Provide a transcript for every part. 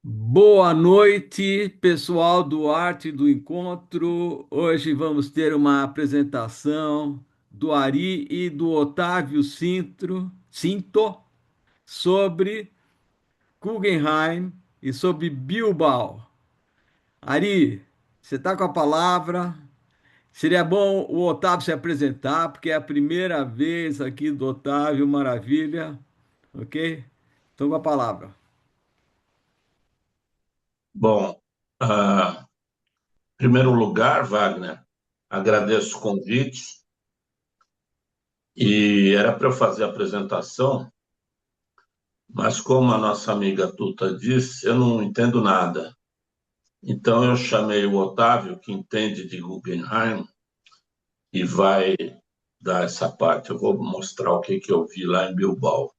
Boa noite, pessoal do Arte do Encontro. Hoje vamos ter uma apresentação do Ari e do Otávio Cinto sobre Guggenheim e sobre Bilbao. Ari, você está com a palavra. Seria bom o Otávio se apresentar, porque é a primeira vez aqui do Otávio, maravilha, ok? Então, com a palavra. Bom, em primeiro lugar, Wagner, agradeço o convite e era para eu fazer a apresentação, mas como a nossa amiga Tuta disse, eu não entendo nada. Então eu chamei o Otávio, que entende de Guggenheim, e vai dar essa parte. Eu vou mostrar o que eu vi lá em Bilbao.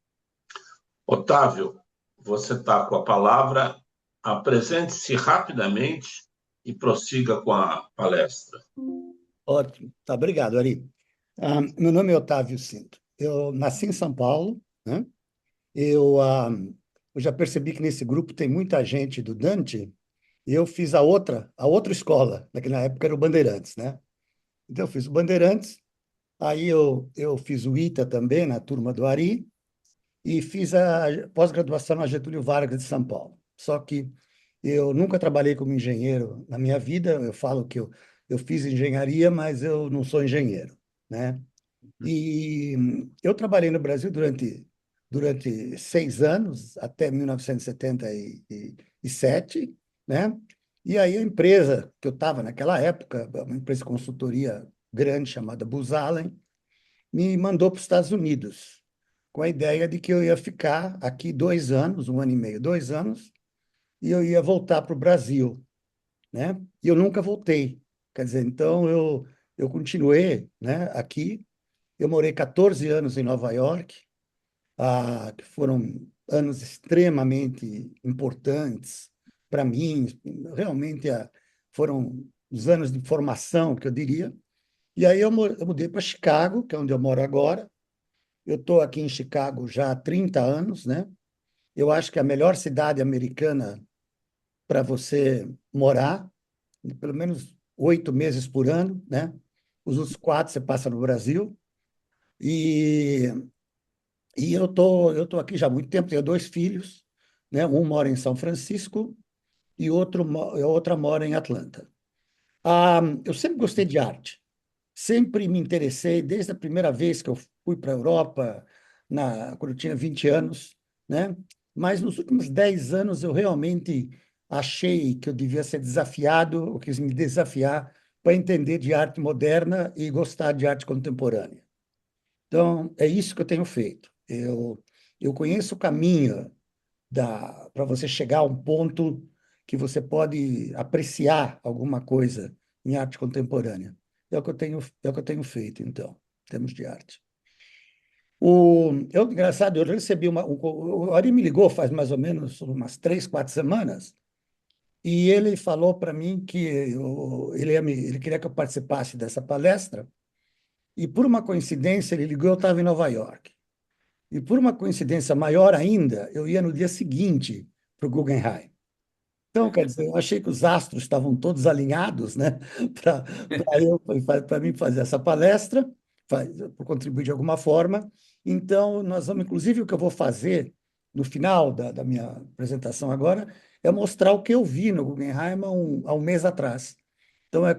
Otávio, você está com a palavra. Apresente-se rapidamente e prossiga com a palestra. Ótimo, tá, obrigado, Ari. Meu nome é Otávio Cinto. Eu nasci em São Paulo, né? Eu já percebi que nesse grupo tem muita gente do Dante, e eu fiz a outra escola, naquela época era o Bandeirantes, né? Então, eu fiz o Bandeirantes, aí eu fiz o ITA também, na turma do Ari, e fiz a pós-graduação na Getúlio Vargas de São Paulo. Só que eu nunca trabalhei como engenheiro na minha vida, eu falo que eu fiz engenharia, mas eu não sou engenheiro, né? E eu trabalhei no Brasil durante 6 anos, até 1977, né? E aí a empresa que eu estava naquela época, uma empresa de consultoria grande chamada Booz Allen, me mandou para os Estados Unidos, com a ideia de que eu ia ficar aqui 2 anos, 1 ano e meio, 2 anos, e eu ia voltar para o Brasil, né? E eu nunca voltei. Quer dizer, então eu continuei, né, aqui. Eu morei 14 anos em Nova York, que foram anos extremamente importantes para mim, realmente foram os anos de formação, que eu diria. E aí eu mudei para Chicago, que é onde eu moro agora. Eu estou aqui em Chicago já há 30 anos, né? Eu acho que é a melhor cidade americana para você morar, pelo menos 8 meses por ano, né? Os outros 4 você passa no Brasil. E eu tô aqui já há muito tempo, tenho 2 filhos, né? Um mora em São Francisco e outra mora em Atlanta. Eu sempre gostei de arte, sempre me interessei, desde a primeira vez que eu fui para a Europa, quando eu tinha 20 anos, né? Mas nos últimos 10 anos eu realmente achei que eu devia ser desafiado, eu quis me desafiar para entender de arte moderna e gostar de arte contemporânea. Então, é isso que eu tenho feito. Eu conheço o caminho para você chegar a um ponto que você pode apreciar alguma coisa em arte contemporânea. É o que eu tenho feito, então, em termos de arte. Engraçado, eu recebi o Ari me ligou faz mais ou menos umas 3, 4 semanas, e ele falou para mim que ele queria que eu participasse dessa palestra, e por uma coincidência ele ligou, eu estava em Nova York. E por uma coincidência maior ainda, eu ia no dia seguinte para o Guggenheim. Então, quer dizer, eu achei que os astros estavam todos alinhados, né, para mim fazer essa palestra, para contribuir de alguma forma. Então, nós vamos, inclusive, o que eu vou fazer no final da minha apresentação agora é mostrar o que eu vi no Guggenheim há um mês atrás. Então, é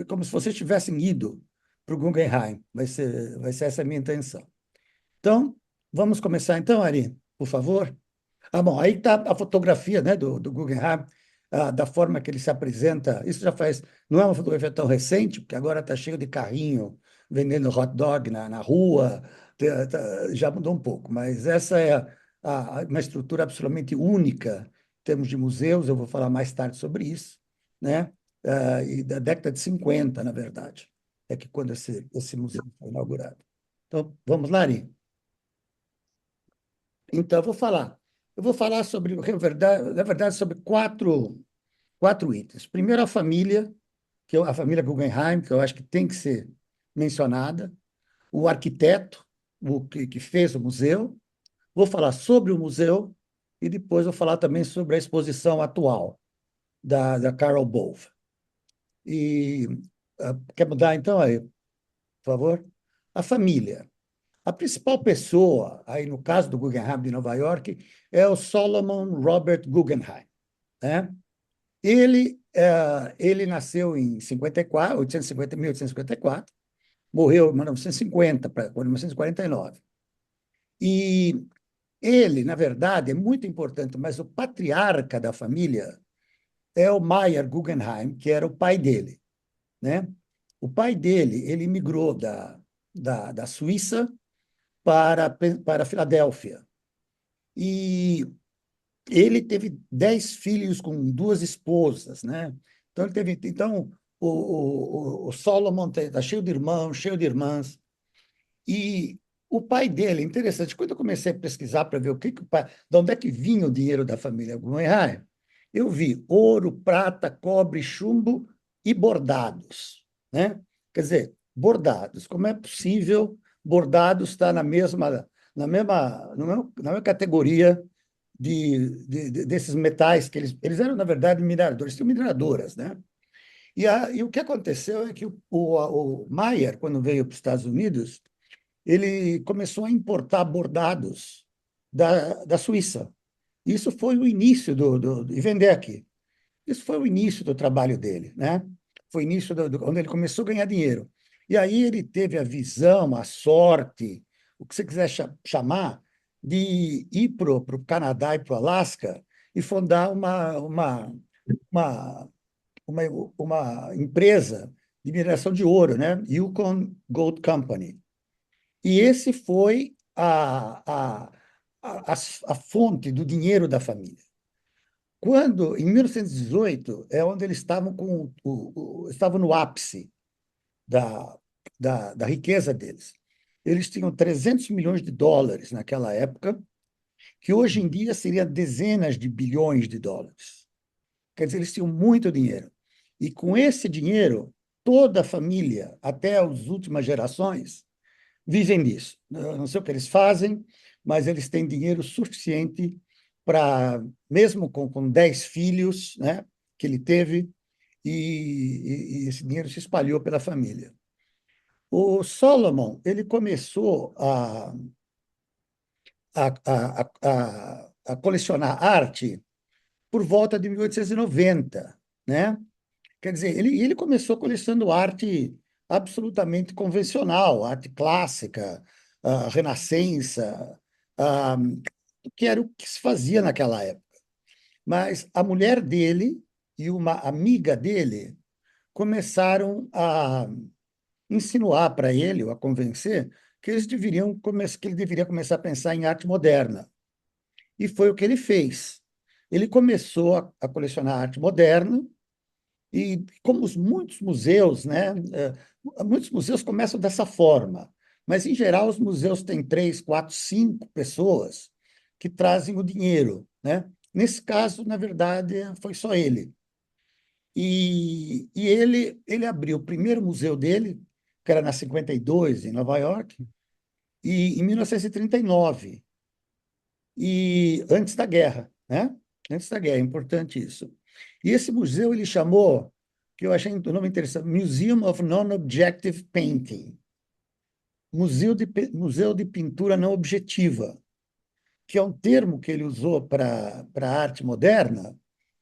como se vocês tivessem ido para o Guggenheim. Vai ser essa a minha intenção. Então, vamos começar então, Ari, por favor. Bom, aí está a fotografia, né, do Guggenheim, da forma que ele se apresenta. Isso já faz, não é uma fotografia tão recente, porque agora está cheio de carrinho vendendo hot dog na rua, já mudou um pouco, mas essa é uma estrutura absolutamente única em termos de museus, eu vou falar mais tarde sobre isso, né? E da década de 50, na verdade, é que quando esse museu foi inaugurado. Então, vamos lá, Ari? Então, eu vou falar. Eu vou falar sobre, na verdade, sobre quatro itens. Primeiro, a família, a família Guggenheim, que eu acho que tem que ser mencionada, o arquiteto, o que fez o museu, vou falar sobre o museu e depois vou falar também sobre a exposição atual da Carol Bove. E quer mudar então aí, por favor? A família. A principal pessoa, aí no caso do Guggenheim de Nova York, é o Solomon Robert Guggenheim, né? Ele nasceu em 54, 850, 1854, morreu em 1950, 1949. E ele, na verdade, é muito importante, mas o patriarca da família é o Meyer Guggenheim, que era o pai dele, né? O pai dele, ele migrou da Suíça para Filadélfia. E ele teve 10 filhos com duas esposas, né? Então o Solomon está cheio de irmãos, cheio de irmãs. E o pai dele, interessante, quando eu comecei a pesquisar para ver o pai, de onde é que vinha o dinheiro da família Guggenheim, eu vi ouro, prata, cobre, chumbo e bordados, né? Quer dizer, bordados. Como é possível bordados estar na mesma categoria desses metais que eles eram, na verdade, mineradores, tinham mineradoras, né? E o que aconteceu é que o Mayer, quando veio para os Estados Unidos, ele começou a importar bordados da Suíça. Isso foi o início e vender aqui. Isso foi o início do trabalho dele, né? Foi o início onde ele começou a ganhar dinheiro. E aí ele teve a visão, a sorte, o que você quiser chamar, de ir para o Canadá e para o Alasca e fundar uma, uma, uma empresa de mineração de ouro, né? Yukon Gold Company. E esse foi a fonte do dinheiro da família. Quando, em 1918, é onde eles estavam estavam no ápice da riqueza deles. Eles tinham 300 milhões de dólares naquela época, que hoje em dia seria dezenas de bilhões de dólares. Quer dizer, eles tinham muito dinheiro. E com esse dinheiro, toda a família, até as últimas gerações, vivem disso. Eu não sei o que eles fazem, mas eles têm dinheiro suficiente para, mesmo com 10 filhos, né, que ele teve, e esse dinheiro se espalhou pela família. O Solomon, ele começou a colecionar arte por volta de 1890, né? Quer dizer, ele começou colecionando arte absolutamente convencional, arte clássica, Renascença, ah, que era o que se fazia naquela época. Mas a mulher dele e uma amiga dele começaram a insinuar para ele, ou a convencer, que ele deveria começar a pensar em arte moderna. E foi o que ele fez. Ele começou a colecionar arte moderna, e como muitos museus, né, muitos museus começam dessa forma, mas em geral os museus têm 3, 4, 5 pessoas que trazem o dinheiro, né? Nesse caso, na verdade, foi só ele. E ele abriu o primeiro museu dele, que era na 52, em Nova York, em 1939, antes da guerra, né? Antes da guerra, é importante isso. E esse museu ele chamou, que eu achei o nome interessante, Museum of Non-Objective Painting, Museu de Pintura Não Objetiva, que é um termo que ele usou para a arte moderna,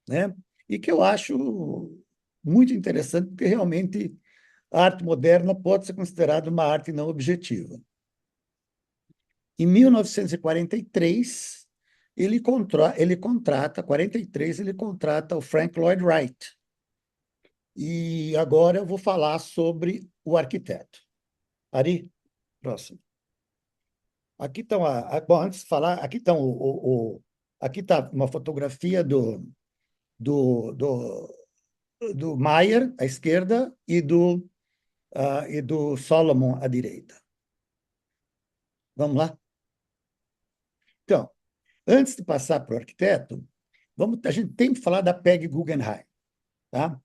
né? E que eu acho muito interessante, porque realmente a arte moderna pode ser considerada uma arte não objetiva. Em 1943, ele contrata, 43, ele contrata o Frank Lloyd Wright. E agora eu vou falar sobre o arquiteto. Ari, próximo. Aqui estão, bom, antes de falar, aqui estão aqui está uma fotografia do, do Mayer, à esquerda, e do Solomon, à direita. Vamos lá? Então, antes de passar para o arquiteto, a gente tem que falar da Peggy Guggenheim. Tá?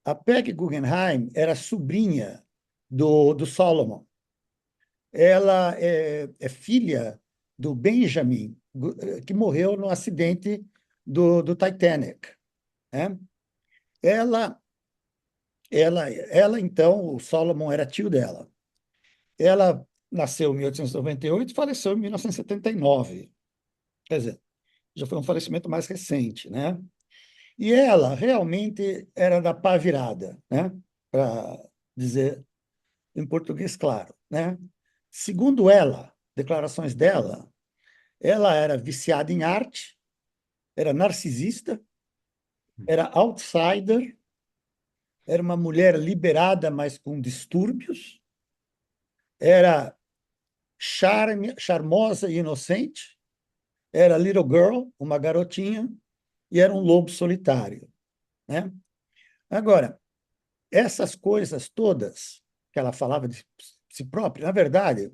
A Peggy Guggenheim era sobrinha do Solomon. Ela é filha do Benjamin, que morreu no acidente do Titanic, né? Ela, então, o Solomon era tio dela. Ela nasceu em 1898 e faleceu em 1979. Quer dizer, já foi um falecimento mais recente, né? E ela realmente era da pá virada, né? Para dizer em português claro, né? Segundo ela, declarações dela, ela era viciada em arte, era narcisista, era outsider, era uma mulher liberada, mas com distúrbios, era charmosa e inocente, era little girl, uma garotinha, e era um lobo solitário, né? Agora, essas coisas todas que ela falava de si própria, na verdade,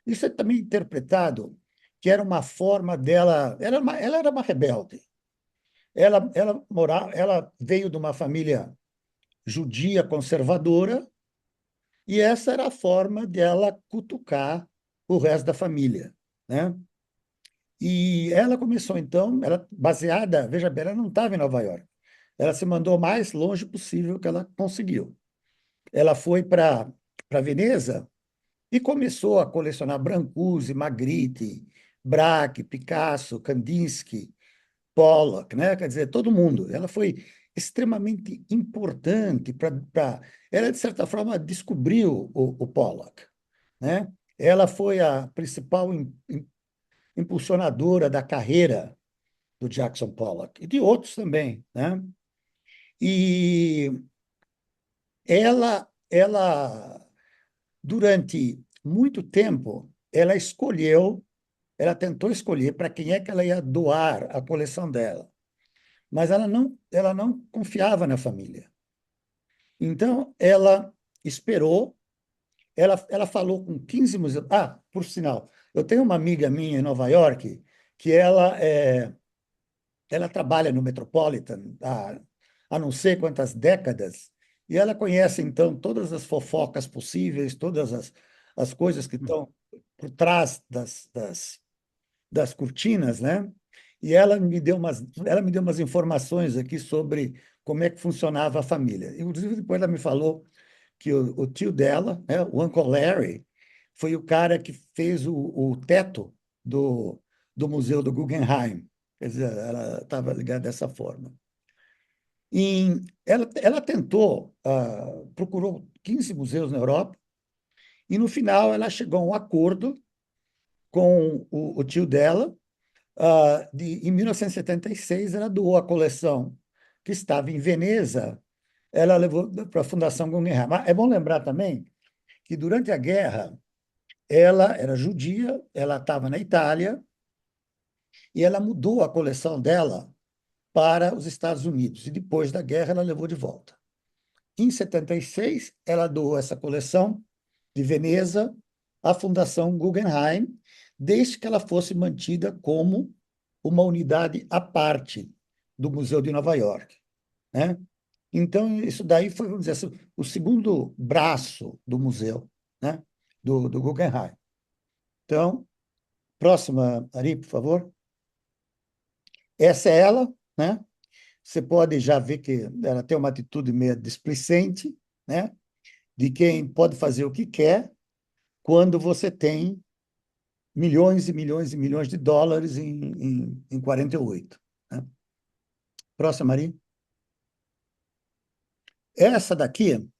isso é também interpretado que era uma forma dela, ela era uma rebelde. Ela veio de uma família judia conservadora e essa era a forma dela cutucar o resto da família, né? E ela começou, então, ela baseada, veja bem, ela não estava em Nova York. Ela se mandou o mais longe possível que ela conseguiu. Ela foi para Veneza e começou a colecionar Brancusi, Magritte, Braque, Picasso, Kandinsky, Pollock, né? Quer dizer, todo mundo. Ela foi extremamente importante ela, de certa forma, descobriu o Pollock, né? Ela foi a principal impulsionadora da carreira do Jackson Pollock e de outros também, né? E ela durante muito tempo, ela tentou escolher para quem é que ela ia doar a coleção dela, mas ela não confiava na família. Então, ela esperou, ela falou com 15 museus. Ah, por sinal, eu tenho uma amiga minha em Nova York que ela trabalha no Metropolitan há não sei quantas décadas, e ela conhece, então, todas as fofocas possíveis, todas as coisas que estão por trás das cortinas, né? E ela me deu umas informações aqui sobre como é que funcionava a família. Inclusive, depois ela me falou que o tio dela, né, o Uncle Larry, foi o cara que fez o teto do Museu do Guggenheim. Quer dizer, ela estava ligada dessa forma. Ela tentou, procurou 15 museus na Europa, e no final ela chegou a um acordo com o tio dela. Em 1976, ela doou a coleção que estava em Veneza, ela levou para a Fundação Guggenheim. Mas é bom lembrar também que, durante a guerra, ela era judia, ela estava na Itália, e ela mudou a coleção dela para os Estados Unidos. E depois da guerra, ela levou de volta. Em 76, ela doou essa coleção de Veneza à Fundação Guggenheim, desde que ela fosse mantida como uma unidade à parte do Museu de Nova York, né? Então, isso daí foi, vamos dizer assim, o segundo braço do museu, né? Do Guggenheim. Então, próxima, Ari, por favor. Essa é ela, né? Você pode já ver que ela tem uma atitude meio displicente, né? De quem pode fazer o que quer quando você tem milhões e milhões e milhões de dólares em 48. Né? Próxima, Maria. Essa daqui,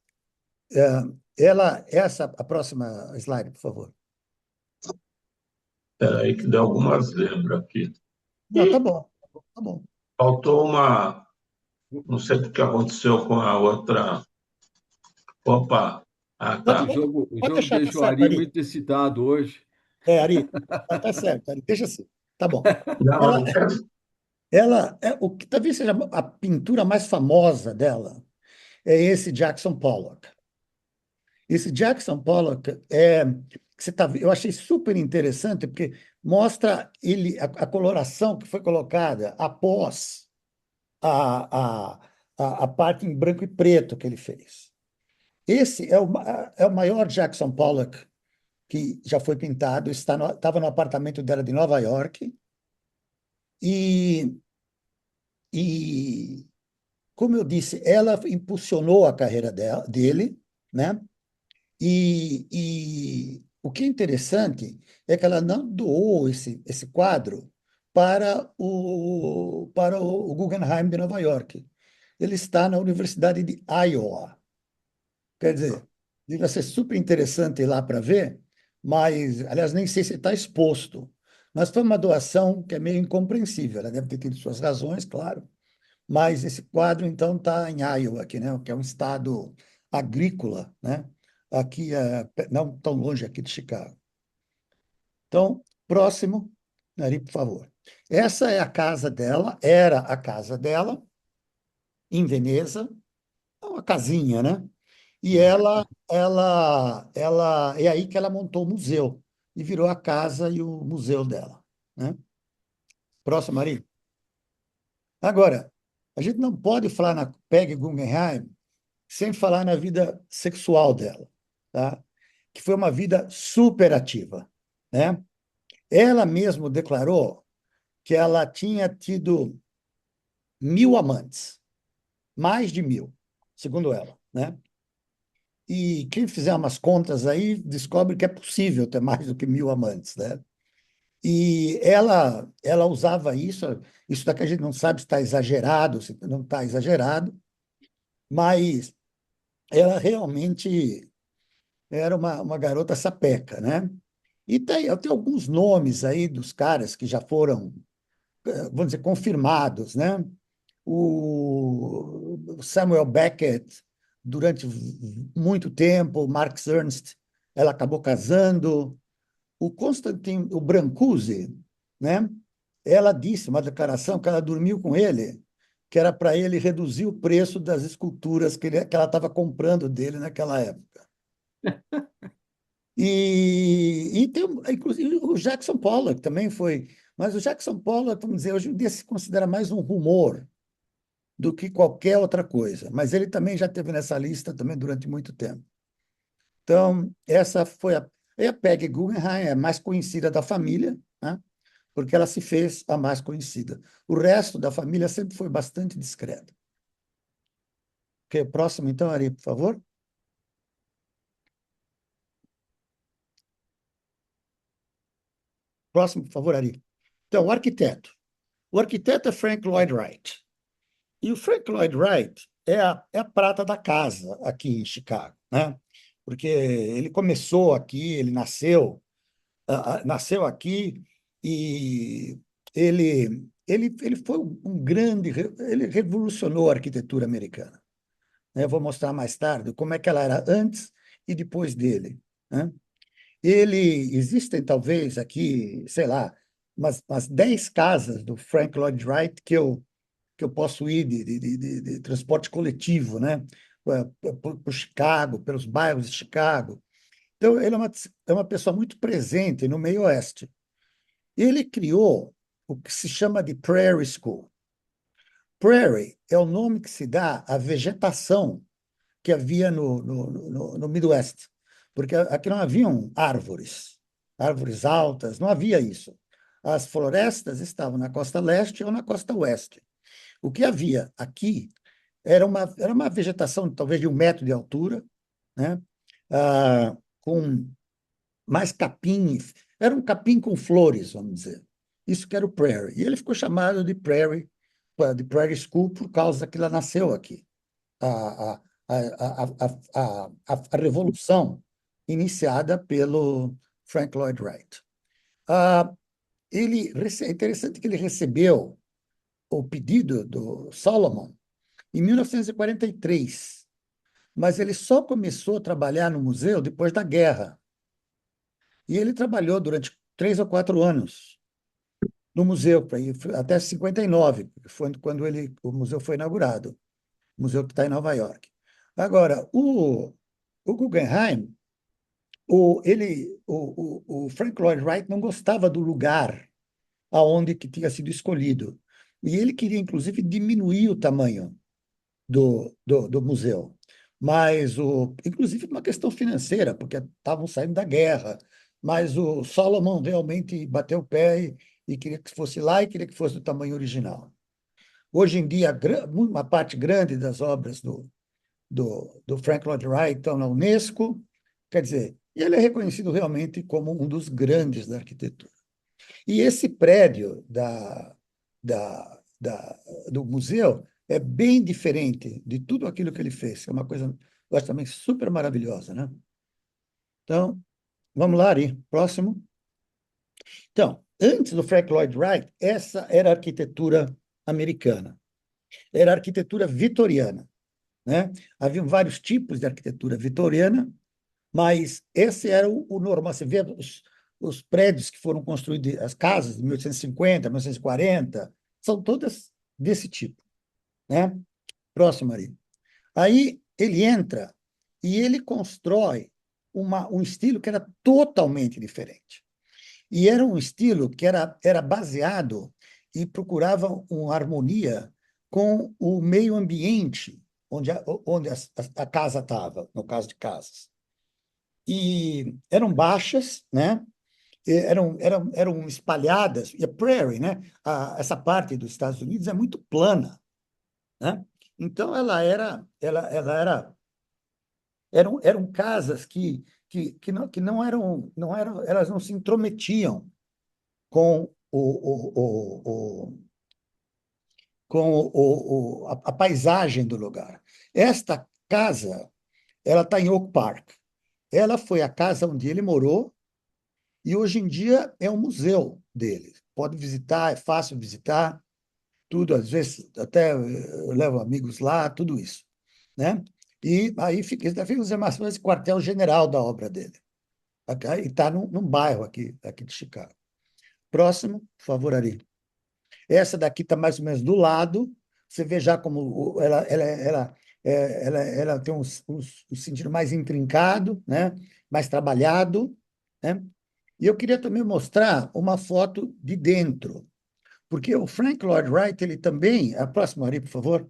a próxima slide, por favor. Espera aí que deu alguma zebra aqui. Não, tá bom, tá bom. Faltou uma, não sei o que aconteceu com a outra. Opa, ah, Pode, tá. O pode jogo deixar, tá deixou o certo, Ari Ari. muito excitado hoje. Ari, tá certo, Ari, deixa assim. Tá bom. Não, Ela, não quero. o que talvez seja a pintura mais famosa dela é esse Jackson Pollock. Esse Jackson Pollock eu achei super interessante porque mostra a coloração que foi colocada após a, a, a parte em branco e preto que ele fez. Esse é o maior Jackson Pollock que já foi pintado, estava no apartamento dela de Nova York, e, e como eu disse, ela impulsionou a carreira dele, né? E o que é interessante é que ela não doou esse quadro para o Guggenheim de Nova York. Ele está na Universidade de Iowa. Quer dizer, devia ser super interessante ir lá para ver, mas, aliás, nem sei se está exposto. Mas foi uma doação que é meio incompreensível. Ela deve ter tido suas razões, claro, mas esse quadro, então, está em Iowa, aqui, né, que é um estado agrícola, né, aqui, não tão longe aqui de Chicago. Então, próximo, Ari, por favor. Essa é a casa dela, era a casa dela, em Veneza, é uma casinha, né? E é aí que ela montou o museu e virou a casa e o museu dela, né? Próximo, Ari. Agora, a gente não pode falar na Peggy Guggenheim sem falar na vida sexual dela, tá? Que foi uma vida super ativa, né? Ela mesma declarou que ela tinha tido 1.000 amantes, mais de 1.000, segundo ela, né? E quem fizer umas contas aí descobre que é possível ter mais do que 1.000 amantes, né? E ela usava isso daqui a gente não sabe se está exagerado, se não está exagerado, mas ela realmente era uma garota sapeca, né? E tem alguns nomes aí dos caras que já foram, vamos dizer, confirmados, né? O Samuel Beckett, durante muito tempo, Marx Ernst, ela acabou casando. O Constantin, o Brancusi, né? Ela disse, uma declaração, que ela dormiu com ele, que era para ele reduzir o preço das esculturas que ela estava comprando dele naquela época. E tem, inclusive, o Jackson Pollock também foi. Mas o Jackson Pollock, vamos dizer, hoje em dia se considera mais um rumor do que qualquer outra coisa. Mas ele também já esteve nessa lista também durante muito tempo. Então, essa foi a Peggy Guggenheim, é a mais conhecida da família, né? Porque ela se fez a mais conhecida. O resto da família sempre foi bastante discreto. Ok, próximo, então, Ari, por favor. Próximo, por favor, Ari. Então, o arquiteto. O arquiteto é Frank Lloyd Wright. E o Frank Lloyd Wright é a prata da casa aqui em Chicago, né? Porque ele começou aqui, ele nasceu aqui e ele foi um grande, ele revolucionou a arquitetura americana, né? Eu vou mostrar mais tarde como é que ela era antes e depois dele, né? Existem talvez aqui, sei lá, umas 10 casas do Frank Lloyd Wright que eu posso ir de transporte coletivo, né? Por Chicago, pelos bairros de Chicago. Então, ele é uma pessoa muito presente no meio oeste. Ele criou o que se chama de Prairie School. Prairie é o nome que se dá à vegetação que havia no Midwest, porque aqui não haviam árvores altas, não havia isso. As florestas estavam na costa leste ou na costa oeste. O que havia aqui era uma vegetação talvez de 1 metro de altura, né? Com mais capins. Era um capim com flores, vamos dizer. Isso que era o Prairie. E ele ficou chamado de Prairie School por causa que ela nasceu aqui. A, a, a revolução iniciada pelo Frank Lloyd Wright. Ah, é interessante que ele recebeu o pedido do Solomon em 1943, mas ele só começou a trabalhar no museu depois da guerra. E ele trabalhou durante 3 ou 4 anos no museu, até 59, que foi quando o museu foi inaugurado, o museu que está em Nova York. Agora, o Guggenheim, o Frank Lloyd Wright não gostava do lugar aonde que tinha sido escolhido. E ele queria, inclusive, diminuir o tamanho do museu, mas inclusive uma questão financeira, porque estavam saindo da guerra, mas o Solomon realmente bateu o pé e queria que fosse lá e queria que fosse do tamanho original. Hoje em dia, uma parte grande das obras do Frank Lloyd Wright estão na Unesco, quer dizer, ele é reconhecido realmente como um dos grandes da arquitetura. E esse prédio do museu é bem diferente de tudo aquilo que ele fez. É uma coisa, eu acho também super maravilhosa, né? Então, vamos lá, Ari. Próximo. Então, antes do Frank Lloyd Wright, essa era a arquitetura americana. Era a arquitetura vitoriana, né? Haviam vários tipos de arquitetura vitoriana, mas esse era o normal. Você vê os prédios que foram construídos, as casas de 1850, 1940, são todas desse tipo, né? Próximo, Maria. Aí ele entra e ele constrói um estilo que era totalmente diferente. E era um estilo que era baseado e procurava uma harmonia com o meio ambiente onde a casa estava, no caso de casas. E eram baixas, né? Eram espalhadas, e a prairie, né? Essa parte dos Estados Unidos é muito plana, né? Então eram casas que não eram, elas não se intrometiam com a paisagem do lugar. Esta casa, ela está em Oak Park. Ela foi a casa onde ele morou e hoje em dia é um museu dele. Pode visitar, é fácil visitar, tudo, às vezes até eu levo amigos lá, tudo isso, né? E aí fica as informações de quartel-general da obra dele. E está num bairro aqui de Chicago. Próximo, por favor, Ari. Essa daqui está mais ou menos do lado. Você vê já como ela tem um sentido mais intrincado, né? Mais trabalhado, né? E eu queria também mostrar uma foto de dentro, porque o Frank Lloyd Wright, ele também, a próxima ali, por favor,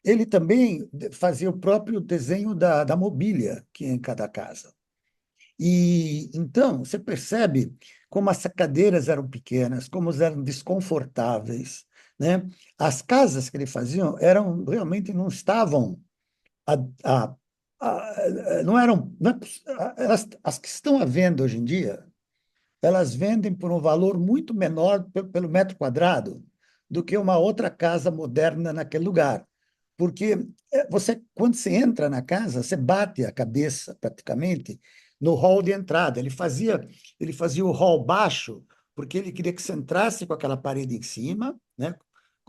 ele também fazia o próprio desenho da mobília que é em cada casa. E então você percebe como as cadeiras eram pequenas, como eram desconfortáveis, né? As casas que ele fazia eram realmente não estavam a, a, não eram não é as que estão à venda hoje em dia, elas vendem por um valor muito menor pelo metro quadrado do que uma outra casa moderna naquele lugar. Porque quando você entra na casa, você bate a cabeça praticamente no hall de entrada. Ele fazia o hall baixo, porque ele queria que você entrasse com aquela parede em cima, né?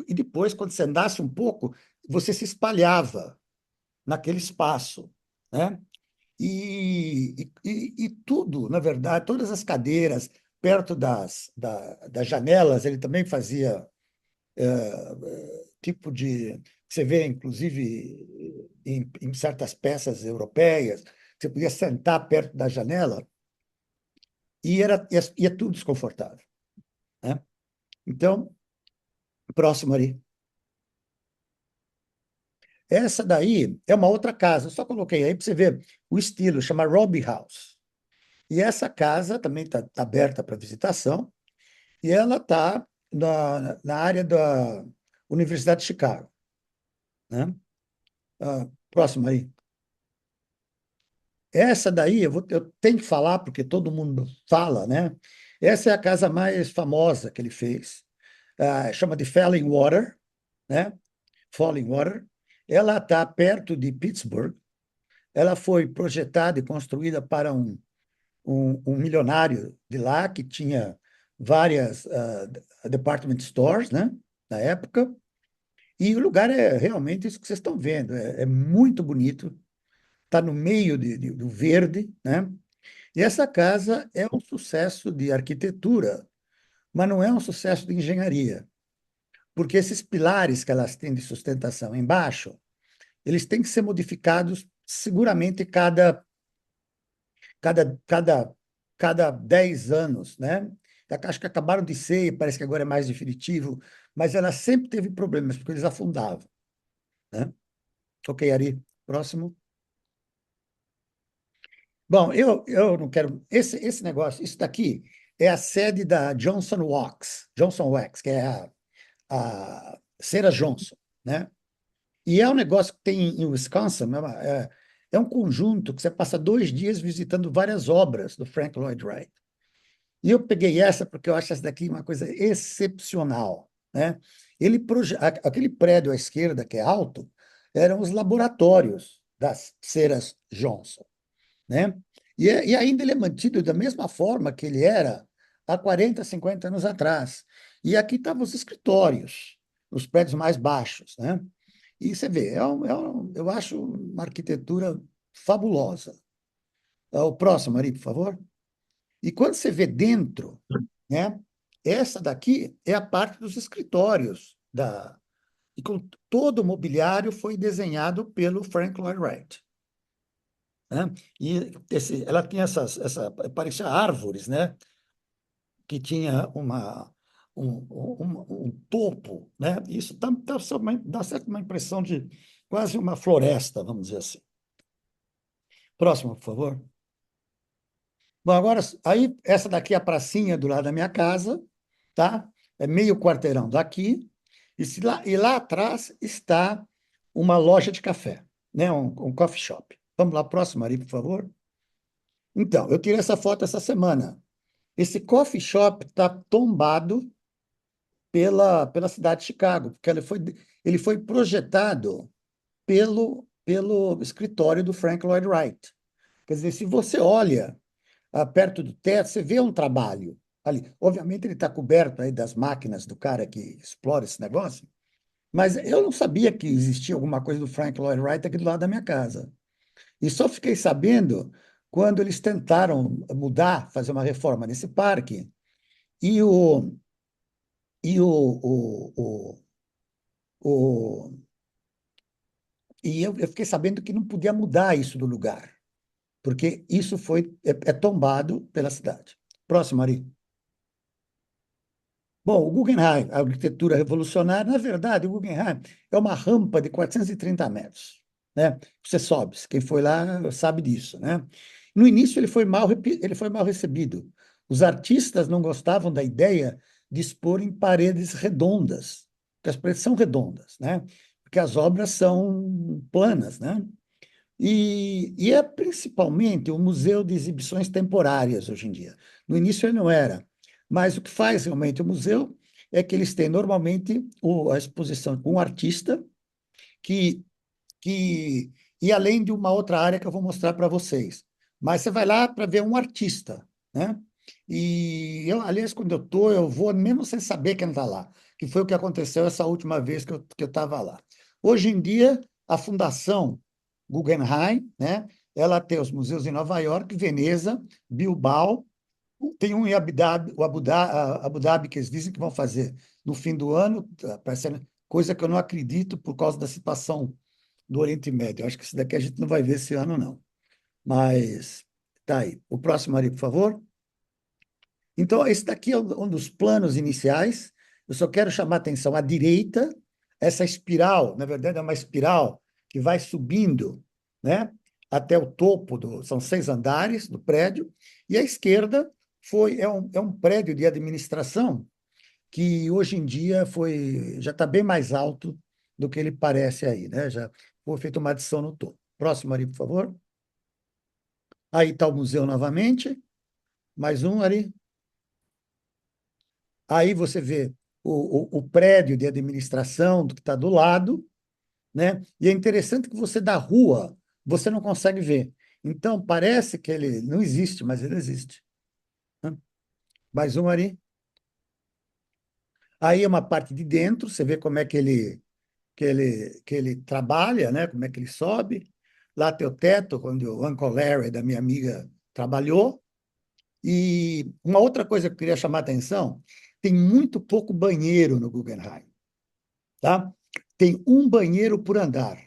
E depois, quando você andasse um pouco, você se espalhava naquele espaço, né? E tudo, na verdade, todas as cadeiras perto das janelas, ele também fazia tipo de. Você vê, inclusive, em certas peças europeias, você podia sentar perto da janela e é tudo desconfortável, né? Então, próximo ali. Essa daí é uma outra casa, eu só coloquei aí para você ver o estilo, chama Robbie House. E essa casa também está aberta para visitação, e ela está na área da Universidade de Chicago, né? Próximo aí. Essa daí eu tenho que falar, porque todo mundo fala, né? Essa é a casa mais famosa que ele fez. Chama de Falling Water, né? Falling Water. Ela está perto de Pittsburgh. Ela foi projetada e construída para um milionário de lá que tinha várias department stores, né? Na época. E o lugar é realmente isso que vocês estão vendo. É muito bonito. Está no meio do verde, né? E essa casa é um sucesso de arquitetura, mas não é um sucesso de engenharia, porque esses pilares que elas têm de sustentação embaixo, eles têm que ser modificados seguramente cada, cada, cada 10 anos, né? Acho que acabaram de ser, parece que agora é mais definitivo, mas ela sempre teve problemas, porque eles afundavam, né? Ok, Ari, próximo. Bom, eu não quero. Esse negócio, isso daqui é a sede da Johnson Wax, que é a Cera Johnson, né? E é um negócio que tem em Wisconsin, é um conjunto que você passa 2 dias visitando várias obras do Frank Lloyd Wright. E eu peguei essa porque eu acho essa daqui uma coisa excepcional, né? Aquele prédio à esquerda, que é alto, eram os laboratórios das ceras Johnson, né? E ainda ele é mantido da mesma forma que ele era há 40, 50 anos atrás. E aqui estavam os escritórios, os prédios mais baixos, né? E você vê, eu acho uma arquitetura fabulosa. O próximo, Ari, por favor. E quando você vê dentro, né? Essa daqui é a parte dos escritórios e com todo o mobiliário foi desenhado pelo Frank Lloyd Wright, né? E ela tinha parecia árvores, né? Que tinha um topo, né? Isso dá certo uma impressão de quase uma floresta, vamos dizer assim. Próximo, por favor. Bom, agora, aí, essa daqui é a pracinha do lado da minha casa, tá? É meio quarteirão daqui, e lá atrás está uma loja de café, né? Um coffee shop. Vamos lá, próximo, Ari, por favor. Então, eu tirei essa foto essa semana. Esse coffee shop está tombado pela cidade de Chicago, porque ele foi projetado pelo escritório do Frank Lloyd Wright. Quer dizer, se você olha perto do teto, você vê um trabalho ali. Obviamente, ele está coberto aí das máquinas do cara que explora esse negócio, mas eu não sabia que existia alguma coisa do Frank Lloyd Wright aqui do lado da minha casa. E só fiquei sabendo quando eles tentaram mudar, fazer uma reforma nesse parque, e o, e o, eu fiquei sabendo que não podia mudar isso do lugar, porque isso é tombado pela cidade. Próximo, Ari. Bom, o Guggenheim, a arquitetura revolucionária, na verdade, o Guggenheim é uma rampa de 430 metros, né? Você sobe, quem foi lá sabe disso, né? No início ele foi mal recebido. Os artistas não gostavam da ideia de expor em paredes redondas, porque as paredes são redondas, né? Porque as obras são planas, né? E é principalmente um museu de exibições temporárias hoje em dia. No início ele não era, mas o que faz realmente o museu é que eles têm normalmente a exposição com um artista que, que e além de uma outra área que eu vou mostrar para vocês. Mas você vai lá para ver um artista, né? E eu, aliás, quando eu vou mesmo sem saber quem está lá, que foi o que aconteceu essa última vez que eu estava lá. Hoje em dia, a Fundação Guggenheim, né? Ela tem os museus em Nova York, Veneza, Bilbao, tem um em Abu Dhabi que eles dizem que vão fazer no fim do ano, parecendo coisa que eu não acredito por causa da situação do Oriente Médio. Eu acho que isso daqui a gente não vai ver esse ano, não. Mas tá aí. O próximo, Ari, por favor. Então, esse daqui é um dos planos iniciais. Eu só quero chamar a atenção à direita, essa espiral, na verdade, é uma espiral que vai subindo, né, até o topo são 6 andares do prédio, e à esquerda é um prédio de administração que hoje em dia já está bem mais alto do que ele parece aí, né? Já foi feita uma adição no topo. Próximo, Ari, por favor. Aí está o museu novamente. Mais um, Ari. Aí você vê o prédio de administração que está do lado, né? E é interessante que você da rua você não consegue ver. Então parece que ele não existe, mas ele existe, né? Mais um ali. Aí é uma parte de dentro, você vê como é que ele trabalha, né? Como é que ele sobe. Lá tem o teto, onde o Uncle Larry da minha amiga trabalhou. E uma outra coisa que eu queria chamar a atenção, tem muito pouco banheiro no Guggenheim, tá? Tem um banheiro por andar,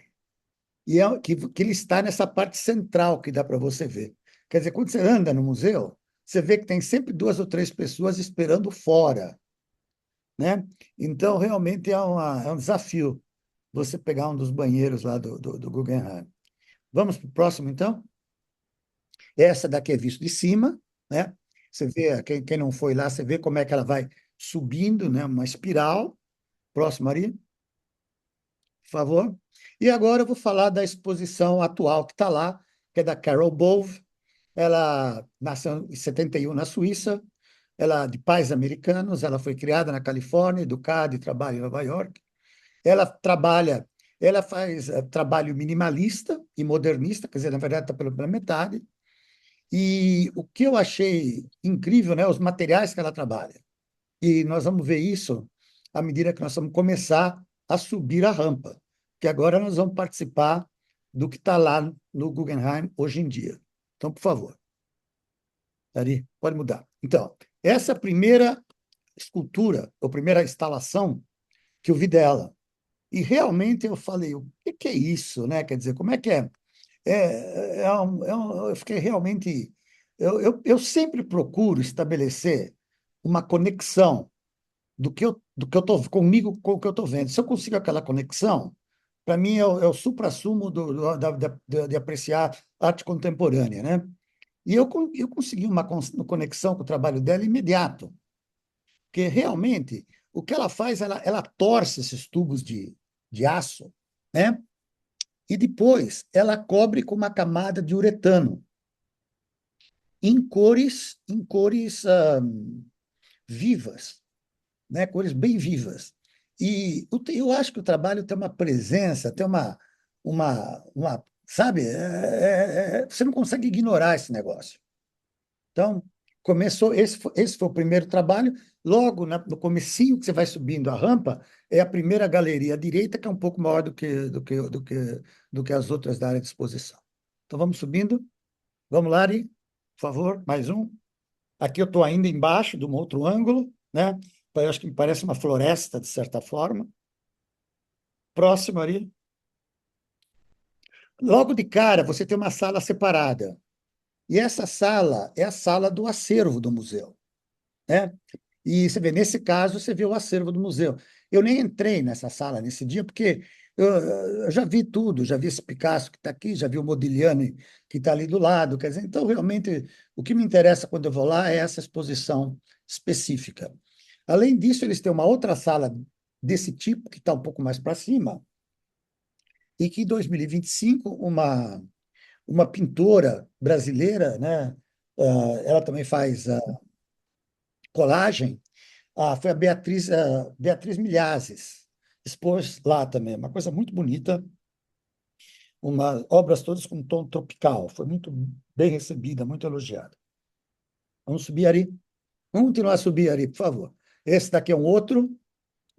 e que ele está nessa parte central que dá para você ver. Quer dizer, quando você anda no museu, você vê que tem sempre 2 ou 3 pessoas esperando fora, né? Então, realmente é um desafio você pegar um dos banheiros lá do Guggenheim. Vamos para o próximo, então? Essa daqui é visto de cima, né? Você vê, quem não foi lá, você vê como é que ela vai subindo, né? Uma espiral. Próximo, Ari, por favor. E agora eu vou falar da exposição atual que está lá, que é da Carol Bove. Ela nasceu em 71 na Suíça, ela é de pais americanos, ela foi criada na Califórnia, educada e trabalha em Nova York. Ela trabalha, ela faz trabalho minimalista e modernista, quer dizer, na verdade está pela metade. E o que eu achei incrível, né, os materiais que ela trabalha. E nós vamos ver isso à medida que nós vamos começar a subir a rampa, que agora nós vamos participar do que está lá no Guggenheim hoje em dia. Então, por favor, Ari, pode mudar. Então, essa primeira escultura, ou primeira instalação que eu vi dela, e realmente eu falei, o que é isso, né? Quer dizer, como é que é? Eu fiquei realmente. Eu sempre procuro estabelecer uma conexão do que eu estou comigo com o que eu estou vendo. Se eu consigo aquela conexão, para mim é o suprassumo de apreciar arte contemporânea, né? E eu consegui uma conexão com o trabalho dela imediato, porque realmente o que ela faz, ela torce esses tubos de aço, né? E depois ela cobre com uma camada de uretano em cores vivas, né? Cores bem vivas. E eu acho que o trabalho tem uma presença, tem sabe, você não consegue ignorar esse negócio. Então, começou, esse foi o primeiro trabalho. Logo no comecinho que você vai subindo a rampa, é a primeira galeria à direita, que é um pouco maior do que as outras da área de exposição. Então, vamos subindo. Vamos lá, Ari, por favor, mais um. Aqui eu estou ainda embaixo de um outro ângulo, né? Eu acho que me parece uma floresta, de certa forma. Próximo, Ari. Logo de cara, você tem uma sala separada. E essa sala é a sala do acervo do museu, né? E você vê, nesse caso, você vê o acervo do museu. Eu nem entrei nessa sala nesse dia, porque eu já vi tudo, já vi esse Picasso que está aqui, já vi o Modigliani que está ali do lado. Quer dizer, então, realmente, o que me interessa quando eu vou lá é essa exposição específica. Além disso, eles têm uma outra sala desse tipo, que está um pouco mais para cima, e que em 2025, uma pintora brasileira, né, ela também faz colagem. Foi a Beatriz Milhazes, expôs lá também, uma coisa muito bonita, obras todas com tom tropical, foi muito bem recebida, muito elogiada. Vamos subir, Ari? Vamos continuar a subir, Ari, por favor. Esse daqui é um outro,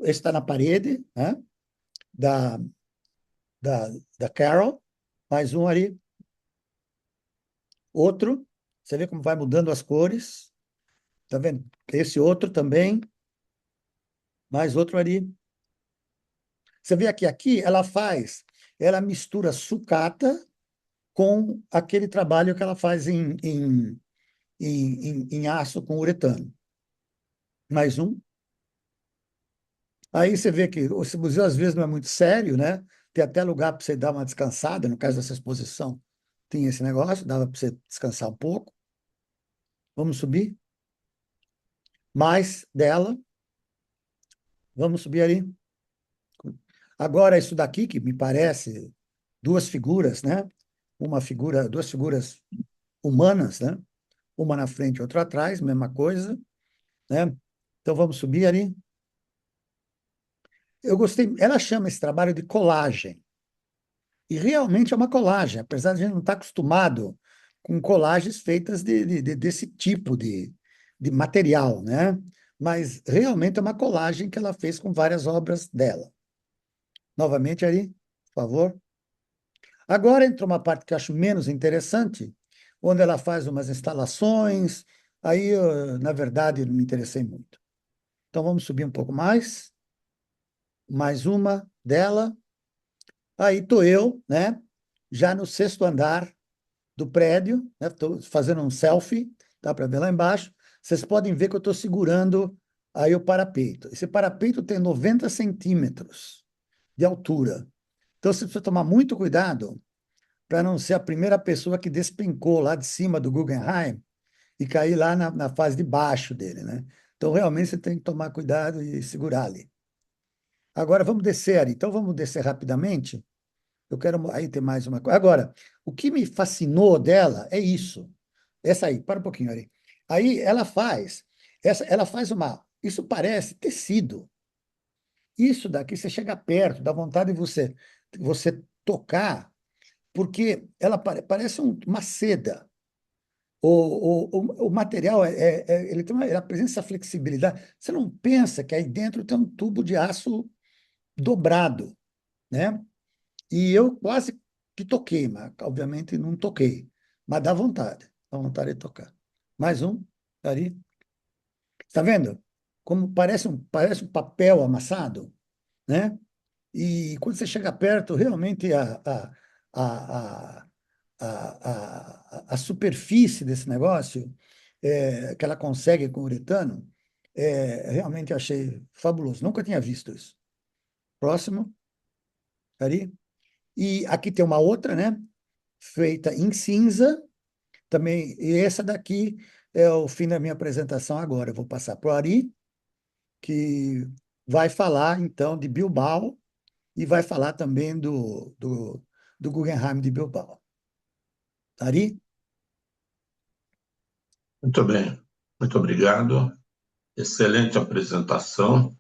esse está na parede, né, da, da, da Carol, mais um, Ari. Outro, você vê como vai mudando as cores, tá vendo? Esse outro também, mais outro, Ari. Você vê aqui ela mistura sucata com aquele trabalho que ela faz em aço com uretano. Mais um. Aí você vê que esse museu, às vezes, não é muito sério, né? Tem até lugar para você dar uma descansada, no caso dessa exposição, tem esse negócio, dava para você descansar um pouco. Vamos subir. Mais dela. Vamos subir ali. Agora, isso daqui, que me parece duas figuras, né? Duas figuras humanas, né? Uma na frente e outra atrás, mesma coisa, né? Então, vamos subir ali. Eu gostei, ela chama esse trabalho de colagem. E realmente é uma colagem, apesar de a gente não estar acostumado com colagens feitas desse tipo de material, né? Mas realmente é uma colagem que ela fez com várias obras dela. Novamente, Ari, por favor. Agora entra uma parte que eu acho menos interessante, onde ela faz umas instalações. Aí, na verdade, eu não me interessei muito. Então, vamos subir um pouco mais. Mais uma dela. Aí estou eu, né? Já no sexto andar do prédio, né? Estou fazendo um selfie, dá para ver lá embaixo. Vocês podem ver que eu estou segurando aí o parapeito. Esse parapeito tem 90 centímetros de altura. Então, você precisa tomar muito cuidado para não ser a primeira pessoa que despencou lá de cima do Guggenheim e cair lá na fase de baixo dele, né? Então, realmente, você tem que tomar cuidado e segurar ali. Agora, vamos descer, Ari. Então, vamos descer rapidamente. Eu quero aí ter mais uma coisa. Agora, o que me fascinou dela é isso. Essa aí, para um pouquinho, Ari. Aí ela faz uma. Isso parece tecido. Isso daqui, você chega perto, dá vontade de você tocar, porque ela parece uma seda. O material ele tem ele apresenta essa flexibilidade. Você não pensa que aí dentro tem um tubo de aço dobrado, né? E eu quase que toquei, mas obviamente não toquei. Mas dá vontade de tocar. Mais um, tá ali. Está vendo? Como parece um papel amassado, né? E quando você chega perto, realmente a, a superfície desse negócio que ela consegue com uretano, realmente achei fabuloso. Nunca tinha visto isso. Próximo, ali. E aqui tem uma outra, né? Feita em cinza, também. E essa daqui é o fim da minha apresentação agora. Eu vou passar para o Ari, que vai falar, então, de Bilbao e vai falar também do Guggenheim de Bilbao. Ari? Muito bem, muito obrigado. Excelente apresentação.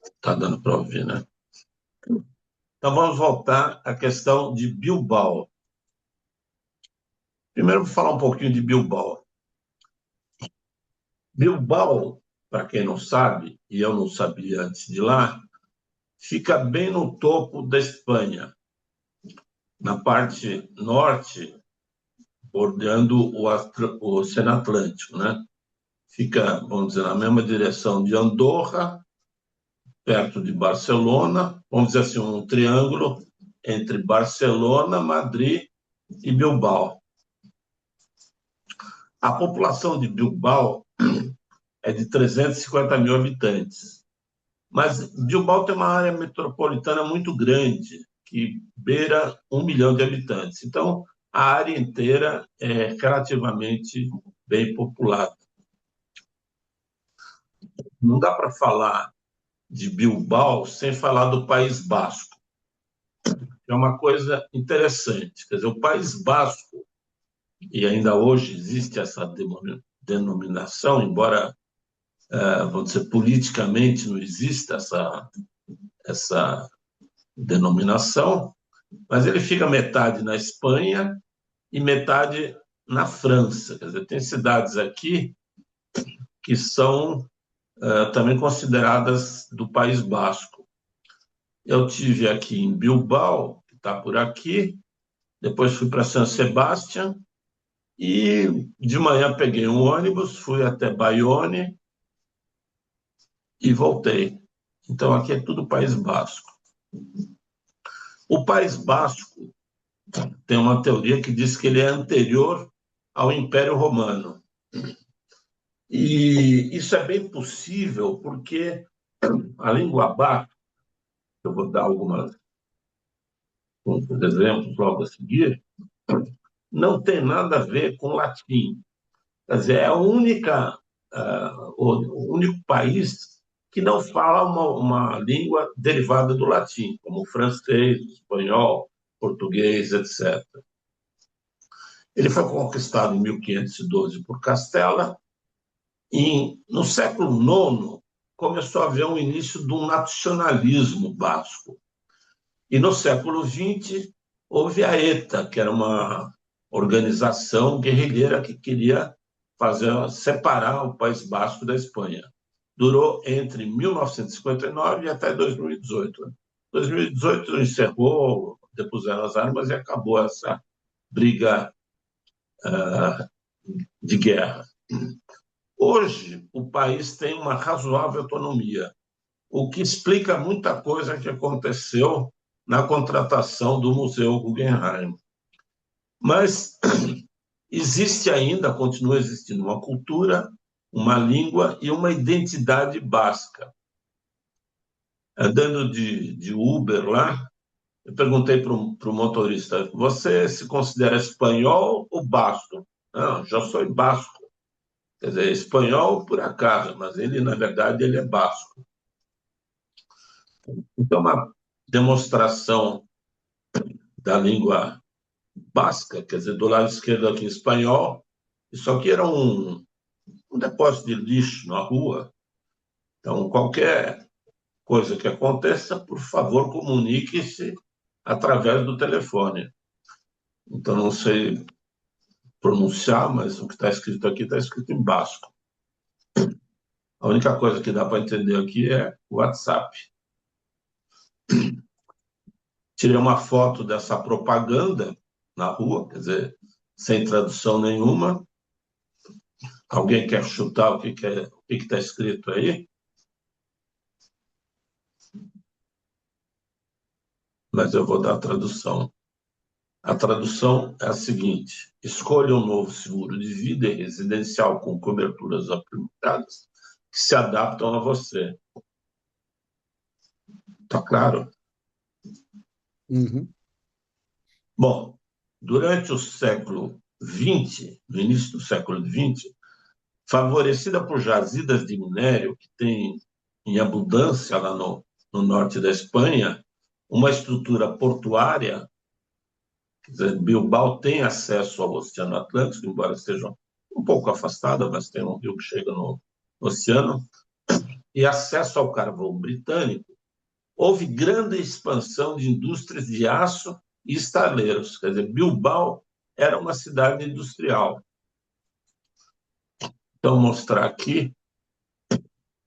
Está dando para ouvir, né? Então, vamos voltar à questão de Bilbao. Primeiro, vou falar um pouquinho de Bilbao. Bilbao, para quem não sabe, e eu não sabia antes de lá, fica bem no topo da Espanha, na parte norte, bordeando o Oceano Atlântico, né? Fica, vamos dizer, na mesma direção de Andorra, perto de Barcelona, vamos dizer assim, um triângulo entre Barcelona, Madrid e Bilbao. A população de Bilbao é de 350 mil habitantes, mas Bilbao tem uma área metropolitana muito grande, que beira 1 milhão de habitantes. Então, a área inteira é relativamente bem populada. Não dá para falar de Bilbao sem falar do País Basco. É uma coisa interessante. Quer dizer, o País Basco, e ainda hoje existe essa denominação, embora, vamos dizer, politicamente não exista essa denominação, mas ele fica metade na Espanha e metade na França. Quer dizer, tem cidades aqui que são também consideradas do País Basco. Eu tive aqui em Bilbao, que está por aqui, depois fui para San Sebastián e de manhã peguei um ônibus, fui até Bayonne e voltei. Então aqui é tudo País Basco. O País Basco tem uma teoria que diz que ele é anterior ao Império Romano. E isso é bem possível porque a língua basca, eu vou dar alguns exemplos logo a seguir, não tem nada a ver com latim. Quer dizer, é o único país que não fala uma língua derivada do latim, como o francês, o espanhol, português, etc. Ele foi conquistado em 1512 por Castela e, no século IX, começou a haver um início de um nacionalismo basco. E, no século XX, houve a ETA, que era uma organização guerrilheira que queria separar o País Basco da Espanha. Durou entre 1959 e até 2018. 2018 encerrou, depuseram as armas e acabou essa briga de guerra. Hoje, o país tem uma razoável autonomia, o que explica muita coisa que aconteceu na contratação do Museu Guggenheim. Mas existe ainda, continua existindo uma cultura, uma língua e uma identidade basca. Andando de Uber lá, Eu perguntei para o motorista: você se considera espanhol ou basco? Não, já sou basco. Quer dizer, espanhol por acaso, mas ele, na verdade, ele é basco. Então, uma demonstração da língua basca, quer dizer, do lado esquerdo aqui em espanhol, isso aqui era um depósito de lixo na rua. Então, qualquer coisa que aconteça, por favor, comunique-se através do telefone. Então, não sei pronunciar, mas o que está escrito aqui está escrito em basco. A única coisa que dá para entender aqui é o WhatsApp. Tirei uma foto dessa propaganda na rua, quer dizer, sem tradução nenhuma. Alguém quer chutar o que está escrito aí? Mas eu vou dar a tradução. A tradução é a seguinte: escolha um novo seguro de vida e residencial com coberturas aprimoradas que se adaptam a você. Tá claro? Uhum. Bom, durante o século XX, no início do século XX, favorecida por jazidas de minério que tem em abundância lá no norte da Espanha, uma estrutura portuária. Quer dizer, Bilbao tem acesso ao Oceano Atlântico, embora esteja um pouco afastada, mas tem um rio que chega no oceano, e acesso ao carvão britânico. Houve grande expansão de indústrias de aço e estaleiros. Quer dizer, Bilbao era uma cidade industrial. Então, mostrar aqui